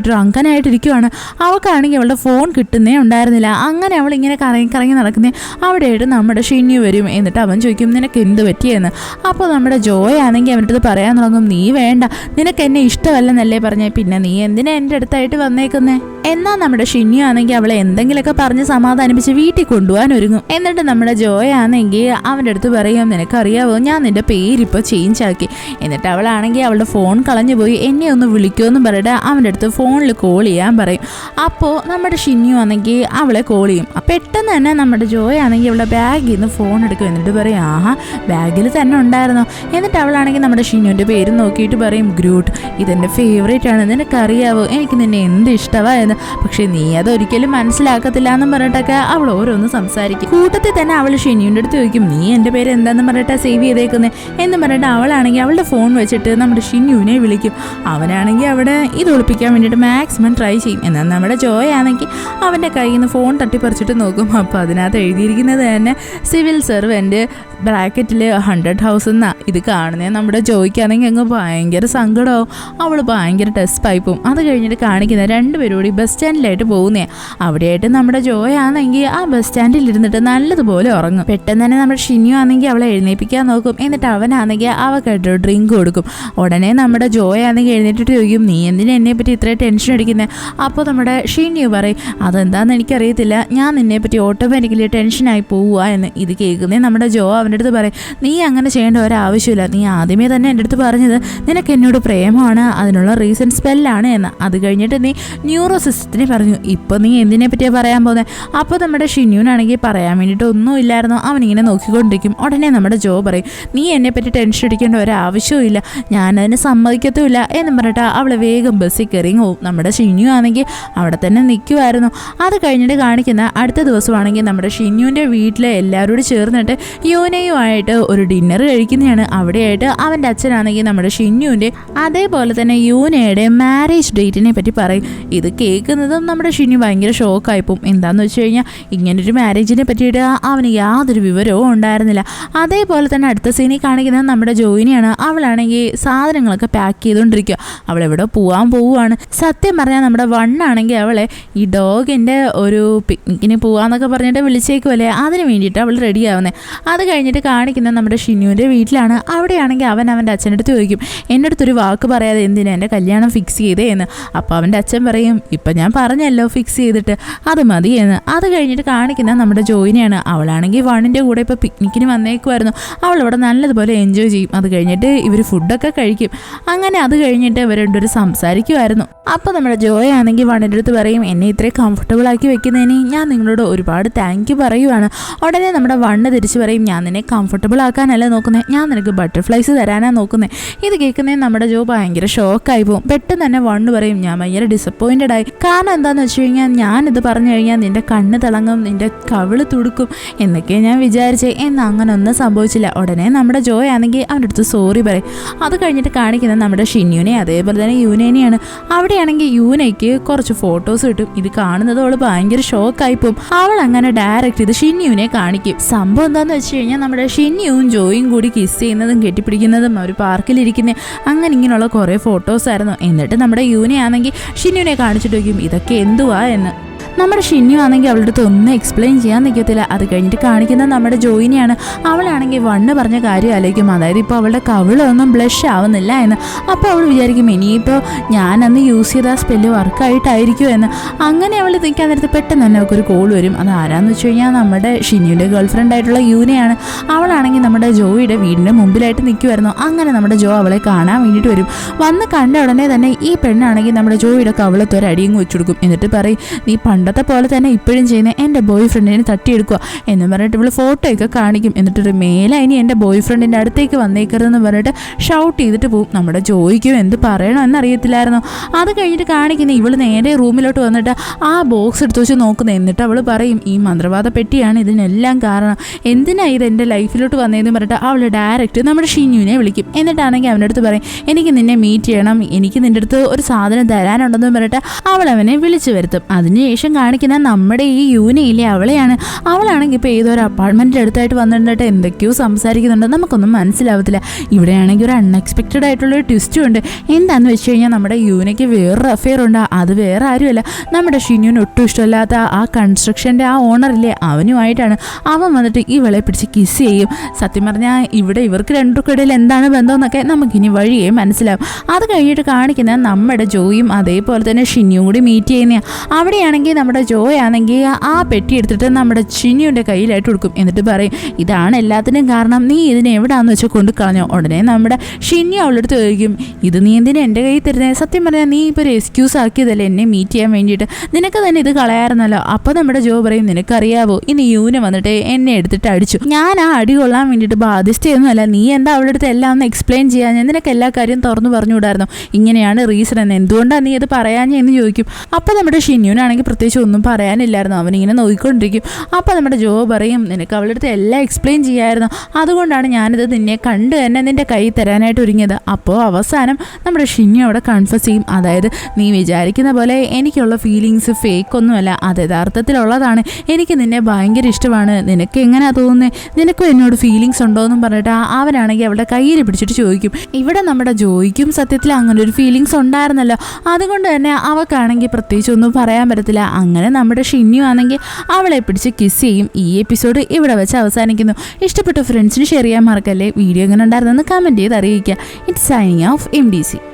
ഡ്രങ്കനായിട്ടിരിക്കുവാണ്. അവൾക്കാണെങ്കിൽ അവളുടെ ഫോൺ കിട്ടുന്നേ ഉണ്ടായിരുന്നില്ല. അങ്ങനെ അവൾ ഇങ്ങനെ കറങ്ങി നടക്കുന്നേ അവിടെയായിട്ട് നമ്മുടെ ഷിന്യു വരും. എന്നിട്ട് അവൻ ചോദിക്കും, നിനക്ക് എന്ത് പറ്റിയെന്ന്. അപ്പോൾ നമ്മുടെ ജോയ് ആണെങ്കിൽ അവൻ്റെ അടുത്ത് പറയാൻ തുടങ്ങും, നീ വേണ്ട, നിനക്ക് എന്നെ ഇഷ്ടമല്ലെന്നല്ലേ പറഞ്ഞേ, പിന്നെ നീ എന്തിനാ എൻ്റെ അടുത്തായിട്ട് വന്നേക്കുന്നേ. എന്നാൽ നമ്മുടെ ഷിന്യു ആണെങ്കിൽ അവളെ എന്തെങ്കിലുമൊക്കെ പറഞ്ഞ് സമാധാനിപ്പിച്ച് വീട്ടിൽ കൊണ്ടുപോകാൻ ഒരുങ്ങും. എന്നിട്ട് നമ്മുടെ ജോയ് ആണെങ്കിൽ അവൻ്റെ അടുത്ത് പറയും, നിനക്കറിയാവോ ഞാൻ നിൻ്റെ പേരിപ്പോൾ ചേഞ്ച് ആക്കി. എന്നിട്ട് അവളാണെങ്കിൽ അവളുടെ ഫോൺ കളഞ്ഞു പോയി, എന്നെ ഒന്ന് വിളിക്കുമെന്നും പറഞ്ഞിട്ട് അവൻ്റെ അടുത്ത് ഫോണിൽ കോൾ ചെയ്യാൻ പറയും. അപ്പോൾ നമ്മുടെ ഷിന്യു ആണെങ്കിൽ അവളെ കോൾ ചെയ്യും. പെട്ടെന്ന് തന്നെ നമ്മുടെ ജോയ് ആണെങ്കിൽ അവളുടെ ബാഗിൽ നിന്ന് ഫോൺ എടുക്കും. എന്നിട്ട് പറയും, ആഹാ ബാഗിൽ തന്നെ ഉണ്ടായിരുന്നോ. എന്നിട്ട് അവളാണെങ്കിൽ നമ്മുടെ ഷിന്യുവിൻ്റെ പേര് നോക്കിയിട്ട് പറയും, ഗ്രൂട്ട്, ഇതെൻ്റെ ഫേവറേറ്റ് ആണ്, നിനക്കറിയാവോ എനിക്ക് നിന്നെ എന്ത് ഇഷ്ടമായെന്ന്. പക്ഷെ നീ അതൊരിക്കലും മനസ്സിലാക്കത്തില്ല എന്നും പറഞ്ഞിട്ടൊക്കെ അവൾ ഓരോന്ന് സംസാരിക്കും. കൂട്ടത്തിൽ തന്നെ അവൾ ഷിന്യുവിൻ്റെ അടുത്ത് ചോദിക്കും, നീ എൻ്റെ പേര് എന്താണെന്ന് പറഞ്ഞിട്ടാ സേവ് ചെയ്തേക്കുന്നത് എന്ന് പറഞ്ഞിട്ട് അവളാണെങ്കിൽ അവളുടെ ഫോൺ വെച്ചിട്ട് നമ്മുടെ ഷിന്യുവിനെ വിളിക്കും. അവനാണെങ്കിൽ അവിടെ ഇത് ഒളിപ്പിക്കാൻ വേണ്ടിയിട്ട് മാക്സിമം ട്രൈ ചെയ്യും. എന്നാൽ നമ്മുടെ ജോയ് ആണെങ്കിൽ അവൻ്റെ കയ്യിൽ നിന്ന് ഫോൺ തട്ടിപ്പറിച്ചിട്ട് നോക്കും. അപ്പോൾ അതിനകത്ത് എഴുതിയിരിക്കുന്നത് തന്നെ സിവിൽ സർവൻറ്റ് ബ്രാക്കറ്റിൽ 100,000 എന്നാണ്. ഇത് കാണുന്നത് നമ്മുടെ ജോയ്ക്കാണെങ്കിൽ അങ്ങ് ഭയങ്കര സങ്കടമാവും. അവൾ ഭയങ്കര ടെസ്പായിപ്പോവും. അത് കഴിഞ്ഞിട്ട് കാണിക്കുന്ന രണ്ടുപേരും കൂടി ബസ് സ്റ്റാൻഡിലായിട്ട് പോകുന്നേ. അവിടെയായിട്ട് നമ്മുടെ ജോയ് ആണെങ്കിൽ ആ ബസ് സ്റ്റാൻഡിൽ ഇരുന്നിട്ട് നല്ലതുപോലെ ഉറങ്ങും. പെട്ടെന്ന് തന്നെ നമ്മുടെ ഷിന്യു ആണെങ്കിൽ അവളെ എഴുന്നേൽപ്പിക്കാൻ നോക്കും. എന്നിട്ട് അവനാണെങ്കിൽ അവൾക്കായിട്ട് ഡ്രിങ്ക് കൊടുക്കും. ഉടനെ നമ്മുടെ ജോയ് ആണെങ്കിൽ എഴുന്നേറ്റിട്ട് ചോദിക്കും, നീ എന്തിനാ എന്നെ പറ്റി ഇത്രയും ടെൻഷൻ അടിക്കുന്നത്. അപ്പോൾ നമ്മുടെ ഷിന്യു പറയും, അതെന്താണെന്ന് എനിക്കറിയത്തില്ല, ഞാൻ നിന്നെപ്പറ്റി ഓട്ടോമാറ്റിക്കലി ടെൻഷനായി പോവുക എന്ന്. ഇത് കേൾക്കുന്നേ നമ്മുടെ ജോ അവൻ്റെ അടുത്ത് പറയും, നീ അങ്ങനെ ചെയ്യേണ്ട ഒരാവശ്യമില്ല, നീ ആദ്യമേ തന്നെ എൻ്റെ അടുത്ത് പറഞ്ഞത് നിനക്ക് എന്നോട് പ്രേമമാണ്, അതിനുള്ള റീസൺ സ്പെല്ലാണ് എന്ന്. അത് കഴിഞ്ഞിട്ട് നീ ന്യൂറോ സിസ്റ്റത്തിനെ പറഞ്ഞു, ഇപ്പോൾ നീ എന്തിനെ പറ്റിയാണ് പറയാൻ പോകുന്നത്. അപ്പോൾ നമ്മുടെ ഷിന്യുവിനാണെങ്കിൽ പറയാൻ വേണ്ടിയിട്ട് ഒന്നും ഇല്ലായിരുന്നു. അവനിങ്ങനെ നോക്കിക്കൊണ്ടിരിക്കും. ഉടനെ നമ്മുടെ ജോ പറയും, നീ എന്നെപ്പറ്റി ടെൻഷൻ അടിക്കേണ്ട ഒരാവശ്യവും ഇല്ല, ഞാനതിന് സമ്മതിക്കത്തുമില്ല എന്നും പറഞ്ഞിട്ട് അവളെ വേഗം ബസ്സിൽ കയറി പോവും. നമ്മുടെ ഷിന്യു ആണെങ്കിൽ അവിടെ തന്നെ നിൽക്കുമായിരുന്നു. അത് കഴിഞ്ഞിട്ട് കാണിക്കുന്ന അടുത്ത ദിവസമാണെങ്കിൽ നമ്മുടെ ഷിന്യുവിൻ്റെ വീട്ടിലെ എല്ലാവരോടും ചേർന്നിട്ട് യൂനയുമായിട്ട് ഒരു ഡിന്നർ കഴിക്കുന്നതാണ്. അവിടെയായിട്ട് അവൻ്റെ അച്ഛനാണെങ്കിൽ നമ്മുടെ ഷിന്യുവിൻ്റെ അതേപോലെ തന്നെ യൂനയുടെ മാരേജ് ഡേറ്റിനെ പറ്റി പറയും. ഇത് കേൾക്കുന്നതും നമ്മുടെ ഷിന്യു ഭയങ്കര ഷോക്കായിപ്പോവും. എന്താണെന്ന് വെച്ച് കഴിഞ്ഞാൽ ഇങ്ങനൊരു മാരേജിനെ പറ്റിയിട്ട് അവന് യാതൊരു വിവരവും ഉണ്ടായിരുന്നില്ല. അതേപോലെ തന്നെ അടുത്ത സീനിൽ കാണിക്കുന്നത് നമ്മുടെ ജോയിനെയാണ്. അവളാണെങ്കിൽ സാധനങ്ങളൊക്കെ പാക്ക് ചെയ്തുകൊണ്ടിരിക്കുക. അവളെവിടെ പോവാൻ പോവുകയാണ്. സത്യം പറഞ്ഞാൽ നമ്മുടെ വണ്ണാണെങ്കിൽ അവളെ ഈ ഡോഗിൻ്റെ ഒരു പിക്നിക്കിന് പോവാന്നൊക്കെ പറഞ്ഞിട്ട് വിളിച്ചേക്കുമല്ലേ, അതിന് വേണ്ടിയിട്ട് അവൾ റെഡി ആവുന്നത്. അത് കഴിഞ്ഞിട്ട് കാണിക്കുന്ന നമ്മുടെ ഷിന്നുവിൻ്റെ വീട്ടിലാണ്. അവിടെയാണെങ്കിൽ അവൻ്റെ അച്ഛൻ്റെ അടുത്ത് ചോദിക്കും, എൻ്റെ അടുത്തൊരു വാക്ക് പറയാതെ എന്തിനാ എൻ്റെ കല്യാണം ഫിക്സ് ചെയ്തേ എന്ന്. അപ്പോൾ അവൻ്റെ അച്ഛൻ പറയും, ഇപ്പം ഞാൻ പറഞ്ഞല്ലോ ഫിക്സ് ചെയ്തിട്ട്, അത് മതി എന്ന്. അത് കഴിഞ്ഞിട്ട് കാണിക്കുന്ന നമ്മുടെ ജോയിനെയാണ്. അവളാണെങ്കിൽ വണ്ണിൻ്റെ കൂടെ ഇപ്പോൾ പിക്നിക്കിന് വന്നേക്കുമായിരുന്നു. അവളവിടെ നല്ലതുപോലെ എൻജോയ് ചെയ്യും. അത് കഴിഞ്ഞിട്ട് ഇവർ ഫുഡൊക്കെ കഴിക്കും. അങ്ങനെ അത് കഴിഞ്ഞിട്ട് ഇവർ രണ്ടുപേരും സംസാരിക്കുമായിരുന്നു. അപ്പോൾ നമ്മുടെ ജോയ് ആണെങ്കിൽ വണ്ണിൻ്റെ അടുത്ത് പറയും, എന്നെ ഇത്രയും കംഫർട്ടബിൾ ആക്കി വെക്കുന്നതിന് ഞാൻ നിങ്ങളോട് ഒരുപാട് താങ്ക് യു പറയുവാണ്. ഉടനെ നമ്മുടെ വണ്ണ് തിരിച്ച് പറയും, ഞാൻ നിന്നെ കംഫർട്ടബിൾ ആക്കാനല്ല നോക്കുന്നത്, ഞാൻ നിനക്ക് ബട്ടർഫ്ലൈസ് തരാനാണ് നോക്കുന്നത്. ഇത് കേൾക്കുന്നതിന് നമ്മുടെ ജോ ഭയങ്കര ഷോക്കായി പോകും. പെട്ടെന്ന് തന്നെ വണ്ണ് പറയും, ഞാൻ ഭയങ്കര ഡിസപ്പോയിൻറ്റഡ് ആയി. കാരണം എന്താണെന്ന് വെച്ച് കഴിഞ്ഞാൽ ഞാനിത് പറഞ്ഞു കഴിഞ്ഞാൽ നിൻ്റെ കണ്ണ് തിളങ്ങും, നിൻ്റെ കവിള് തുടുക്കും എന്നൊക്കെ ഞാൻ വിചാരിച്ചേ. എന്നാൽ അങ്ങനെ ഒന്നും സംഭവിച്ചില്ല. ഉടനെ നമ്മുടെ ജോയ് ആണെങ്കിൽ അവൻ്റെ അടുത്ത് സോറി പറയും. അത് കഴിഞ്ഞിട്ട് കാണിക്കുന്നത് നമ്മുടെ ഷിന്യൂനെ അതേപോലെ തന്നെ യൂനേനെയാണ്. അവിടെയാണെങ്കിൽ യൂനയ്ക്ക് കുറച്ച് ഫോട്ടോസ് കിട്ടും. ഇത് കാണുന്നത് അവൾ ഭയങ്കര ഷോക്കായി പോകും. അവൾ അങ്ങനെ ഡയറക്റ്റ് ഇത് ഷിന്യൂനെ കാണിക്കും. സംഭവം എന്താണെന്ന് വെച്ച് കഴിഞ്ഞാൽ നമ്മുടെ ഷിന്യുവും ജോയും കൂടി കിസ് ചെയ്യുന്നതും കെട്ടിപ്പിടിക്കുന്നതും അവർ പാർക്കിലിരിക്കുന്ന അങ്ങനെ ഇങ്ങനെയുള്ള കുറേ ഫോട്ടോസ് ആയിരുന്നു. എന്നിട്ട് നമ്മുടെ യൂനയാണെങ്കിൽ ഷിന്യുനെ കാണിച്ചിട്ട് വയ്ക്കും, ഇതൊക്കെ എന്തുവാ എന്ന്. നമ്മുടെ ഷിന്യു ആണെങ്കിൽ അവളുടെ അടുത്ത് ഒന്നും എക്സ്പ്ലെയിൻ ചെയ്യാൻ നിൽക്കത്തില്ല. അത് കഴിഞ്ഞിട്ട് കാണിക്കുന്നത് നമ്മുടെ ജോയിനെയാണ്. അവളാണെങ്കിൽ വണ്ണ് പറഞ്ഞ കാര്യം ആലോചിക്കും, അതായത് ഇപ്പോൾ അവളുടെ കവിളൊന്നും ബ്ലഷ് ആവുന്നില്ല എന്ന്. അപ്പോൾ അവൾ വിചാരിക്കും, ഇനിയിപ്പോൾ ഞാൻ അന്ന് യൂസ് ചെയ്ത സ്പെല്ല് വർക്കായിട്ടായിരിക്കും എന്ന്. അങ്ങനെ അവൾ നിൽക്കാൻ നേരത്ത് പെട്ടെന്ന് തന്നെ അവൾക്കൊരു കോൾ വരും. അത് ആരാന്ന് വെച്ച് കഴിഞ്ഞാൽ നമ്മുടെ ഷിന്യുവിൻ്റെ ഗേൾ ഫ്രണ്ട് ആയിട്ടുള്ള യൂനയാണ്. അവളാണെങ്കിൽ നമ്മുടെ ജോയിയുടെ വീടിൻ്റെ മുമ്പിലായിട്ട് നിൽക്കുമായിരുന്നു. അങ്ങനെ നമ്മുടെ ജോ അവളെ കാണാൻ വേണ്ടിയിട്ട് വരും. വന്ന് കണ്ട ഉടനെ തന്നെ ഈ പെണ്ണാണെങ്കിൽ നമ്മുടെ ജോയിയുടെ കവിളത്തൊരു അടിയും വെച്ചു കൊടുക്കും. എന്നിട്ട് പറയും, നീ പണ്ടത്തെ പോലെ തന്നെ ഇപ്പോഴും ചെയ്യുന്ന എൻ്റെ ബോയ് ഫ്രണ്ടിനെ തട്ടിയെടുക്കുക എന്ന് പറഞ്ഞിട്ട് ഇവള് ഫോട്ടോ ഒക്കെ കാണിക്കും. എന്നിട്ടൊരു മേലെ ഇനി എൻ്റെ ബോയ് ഫ്രണ്ടിൻ്റെ അടുത്തേക്ക് വന്നേക്കരുതെന്ന് പറഞ്ഞിട്ട് ഷൗട്ട് ചെയ്തിട്ട് പോകും. നമ്മുടെ ജോയിക്കും എന്ത് പറയണമെന്ന് അറിയത്തില്ലായിരുന്നു. അത് കഴിഞ്ഞിട്ട് കാണിക്കുന്ന ഇവള് നേരെ റൂമിലോട്ട് വന്നിട്ട് ആ ബോക്സ് എടുത്ത് വെച്ച് നോക്കുന്നത്. എന്നിട്ട് അവൾ പറയും, ഈ മന്ത്രവാദ പെട്ടിയാണ് ഇതിനെല്ലാം കാരണം, എന്തിനാ ഇത് എൻ്റെ ലൈഫിലോട്ട് വന്നതെന്ന് പറഞ്ഞിട്ട് അവൾ ഡയറക്റ്റ് നമ്മുടെ ഷിന്യുവിനെ വിളിക്കും. എന്നിട്ടാണെങ്കിൽ അവൻ്റെ അടുത്ത് പറയും, എനിക്ക് നിന്നെ മീറ്റ് ചെയ്യണം, എനിക്ക് നിൻ്റെ അടുത്ത് ഒരു സാധനം തരാനുണ്ടെന്ന് പറഞ്ഞിട്ട് അവൾ അവനെ വിളിച്ചു വരുത്തും. അതിനുശേഷം കാണിക്കുന്ന നമ്മുടെ ഈ യൂനയില്ലേ അവളെയാണ്. അവളാണെങ്കിൽ ഇപ്പോൾ ഏതൊരു അപ്പാർട്ട്മെൻറ്റിൻ്റെ അടുത്തായിട്ട് വന്നിട്ട് എന്തൊക്കെയോ സംസാരിക്കുന്നുണ്ട്, നമുക്കൊന്നും മനസ്സിലാവത്തില്ല. ഇവിടെയാണെങ്കിൽ ഒരു അൺഎക്സ്പെക്റ്റഡ് ആയിട്ടുള്ളൊരു ട്വിസ്റ്റും ഉണ്ട്. എന്താണെന്ന് വെച്ച് കഴിഞ്ഞാൽ നമ്മുടെ യൂനയ്ക്ക് വേറൊരു അഫെയർ ഉണ്ട്. അത് വേറെ ആരുമല്ല, നമ്മുടെ ഷിന്യുവിന് ഒട്ടും ഇഷ്ടമല്ലാത്ത ആ കൺസ്ട്രക്ഷൻ്റെ ആ ഓണറില്ലേ അവനുമായിട്ടാണ്. അവൻ വന്നിട്ട് ഇവളെ പിടിച്ച് കിസ് ചെയ്യും. സത്യം പറഞ്ഞാൽ ഇവിടെ ഇവർക്ക് രണ്ടുപേർക്കിടയിൽ എന്താണ് ബന്ധമെന്നൊക്കെ നമുക്കിനി വഴിയേ മനസ്സിലാവും. അത് കഴിഞ്ഞിട്ട് കാണിക്കുന്ന നമ്മുടെ ജോയും അതേപോലെ തന്നെ ഷിന്യുവും കൂടി മീറ്റ് ചെയ്യുന്ന. അവിടെയാണെങ്കിൽ നമ്മുടെ ജോയ് ആണെങ്കിൽ ആ പെട്ടി എടുത്തിട്ട് നമ്മുടെ ഷിന്യുവിൻ്റെ കയ്യിലായിട്ട് കൊടുക്കും. എന്നിട്ട് പറയും, ഇതാണ് എല്ലാത്തിനും കാരണം, നീ ഇതിനെ എവിടാന്ന് വെച്ചാൽ കൊണ്ടു കളഞ്ഞോ. ഉടനെ നമ്മുടെ ഷിന്യു അവളെടുത്ത് ചോദിക്കും, ഇത് നീ എന്തിനാ എൻ്റെ കയ്യിൽ തരുന്നത്? സത്യം പറഞ്ഞാൽ നീ ഇപ്പോൾ ഒരു എക്സ്ക്യൂസ് ആക്കിയതല്ലേ എന്നെ മീറ്റ് ചെയ്യാൻ വേണ്ടിയിട്ട്, നിനക്ക് തന്നെ ഇത് കളയാറുന്നല്ലോ. അപ്പോൾ നമ്മുടെ ജോ പറയും, നിനക്കറിയാവോ ഇനി യൂന് വന്നിട്ട് എന്നെ എടുത്തിട്ട് അടിച്ചു, ഞാൻ ആ അടി കൊള്ളാൻ വേണ്ടിയിട്ട് ബാധിച്ചതൊന്നുമല്ല, നീ എന്താ അവളുടെ അടുത്ത് എല്ലാം ഒന്ന് എക്സ്പ്ലെയിൻ ചെയ്യാൻ, നിനക്ക് എല്ലാ കാര്യം തുറന്നു പറഞ്ഞുകൂടായിരുന്നു, ഇങ്ങനെയാണ് റീസൺ എന്ന്, എന്തുകൊണ്ടാണ് നീ അത് പറയാഞ്ഞെന്ന് ചോദിക്കും. അപ്പോൾ നമ്മുടെ ഷിന്യുവിനാണെങ്കിൽ പ്രത്യേകിച്ച് ഒന്നും പറയാനില്ലായിരുന്നു. അവനിങ്ങനെ നോക്കിക്കൊണ്ടിരിക്കും. അപ്പോൾ നമ്മുടെ ജോ പറയും, നിനക്ക് അവളുടെ അടുത്ത് എല്ലാം എക്സ്പ്ലെയിൻ ചെയ്യായിരുന്നു, അതുകൊണ്ടാണ് ഞാനിത് നിന്നെ കണ്ട് തന്നെ നിൻ്റെ കൈ തരാനായിട്ട് ഒരുങ്ങിയത്. അപ്പോൾ അവസാനം നമ്മുടെ ഷിന്യു അവിടെ കൺഫസ് ചെയ്യും, അതായത് നീ വിചാരിക്കുന്ന പോലെ എനിക്കുള്ള ഫീലിങ്സ് ഫേക്ക് ഒന്നുമല്ല, അത് യഥാർത്ഥത്തിലുള്ളതാണ്, എനിക്ക് നിന്നെ ഭയങ്കര ഇഷ്ടമാണ്, നിനക്ക് എങ്ങനെയാ തോന്നുന്നത്, നിനക്കും എന്നോട് ഫീലിങ്സ് ഉണ്ടോ എന്നും പറഞ്ഞിട്ട് അവനാണെങ്കിൽ അവളുടെ കയ്യിൽ പിടിച്ചിട്ട് ചോദിക്കും. ഇവിടെ നമ്മുടെ ജോയ്ക്കും സത്യത്തിൽ അങ്ങനെ ഒരു ഫീലിങ്സ് ഉണ്ടായിരുന്നല്ലോ, അതുകൊണ്ട് തന്നെ അവൾക്കാണെങ്കിൽ പ്രത്യേകിച്ച് ഒന്നും പറയാൻ പറ്റത്തില്ല. അങ്ങനെ നമ്മുടെ ഷിന്യു ആണെങ്കിൽ അവളെ പിടിച്ച് കിസ് ചെയ്യും. ഈ എപ്പിസോഡ് ഇവിടെ വെച്ച് അവസാനിക്കുന്നു. ഇഷ്ടപ്പെട്ട ഫ്രണ്ട്സിന് ഷെയർ ചെയ്യാൻ മറക്കല്ലേ. വീഡിയോ എങ്ങനെ ഉണ്ടായിരുന്നെന്ന് കമൻറ്റ് ചെയ്ത് അറിയിക്കുക. It's signing off MDC.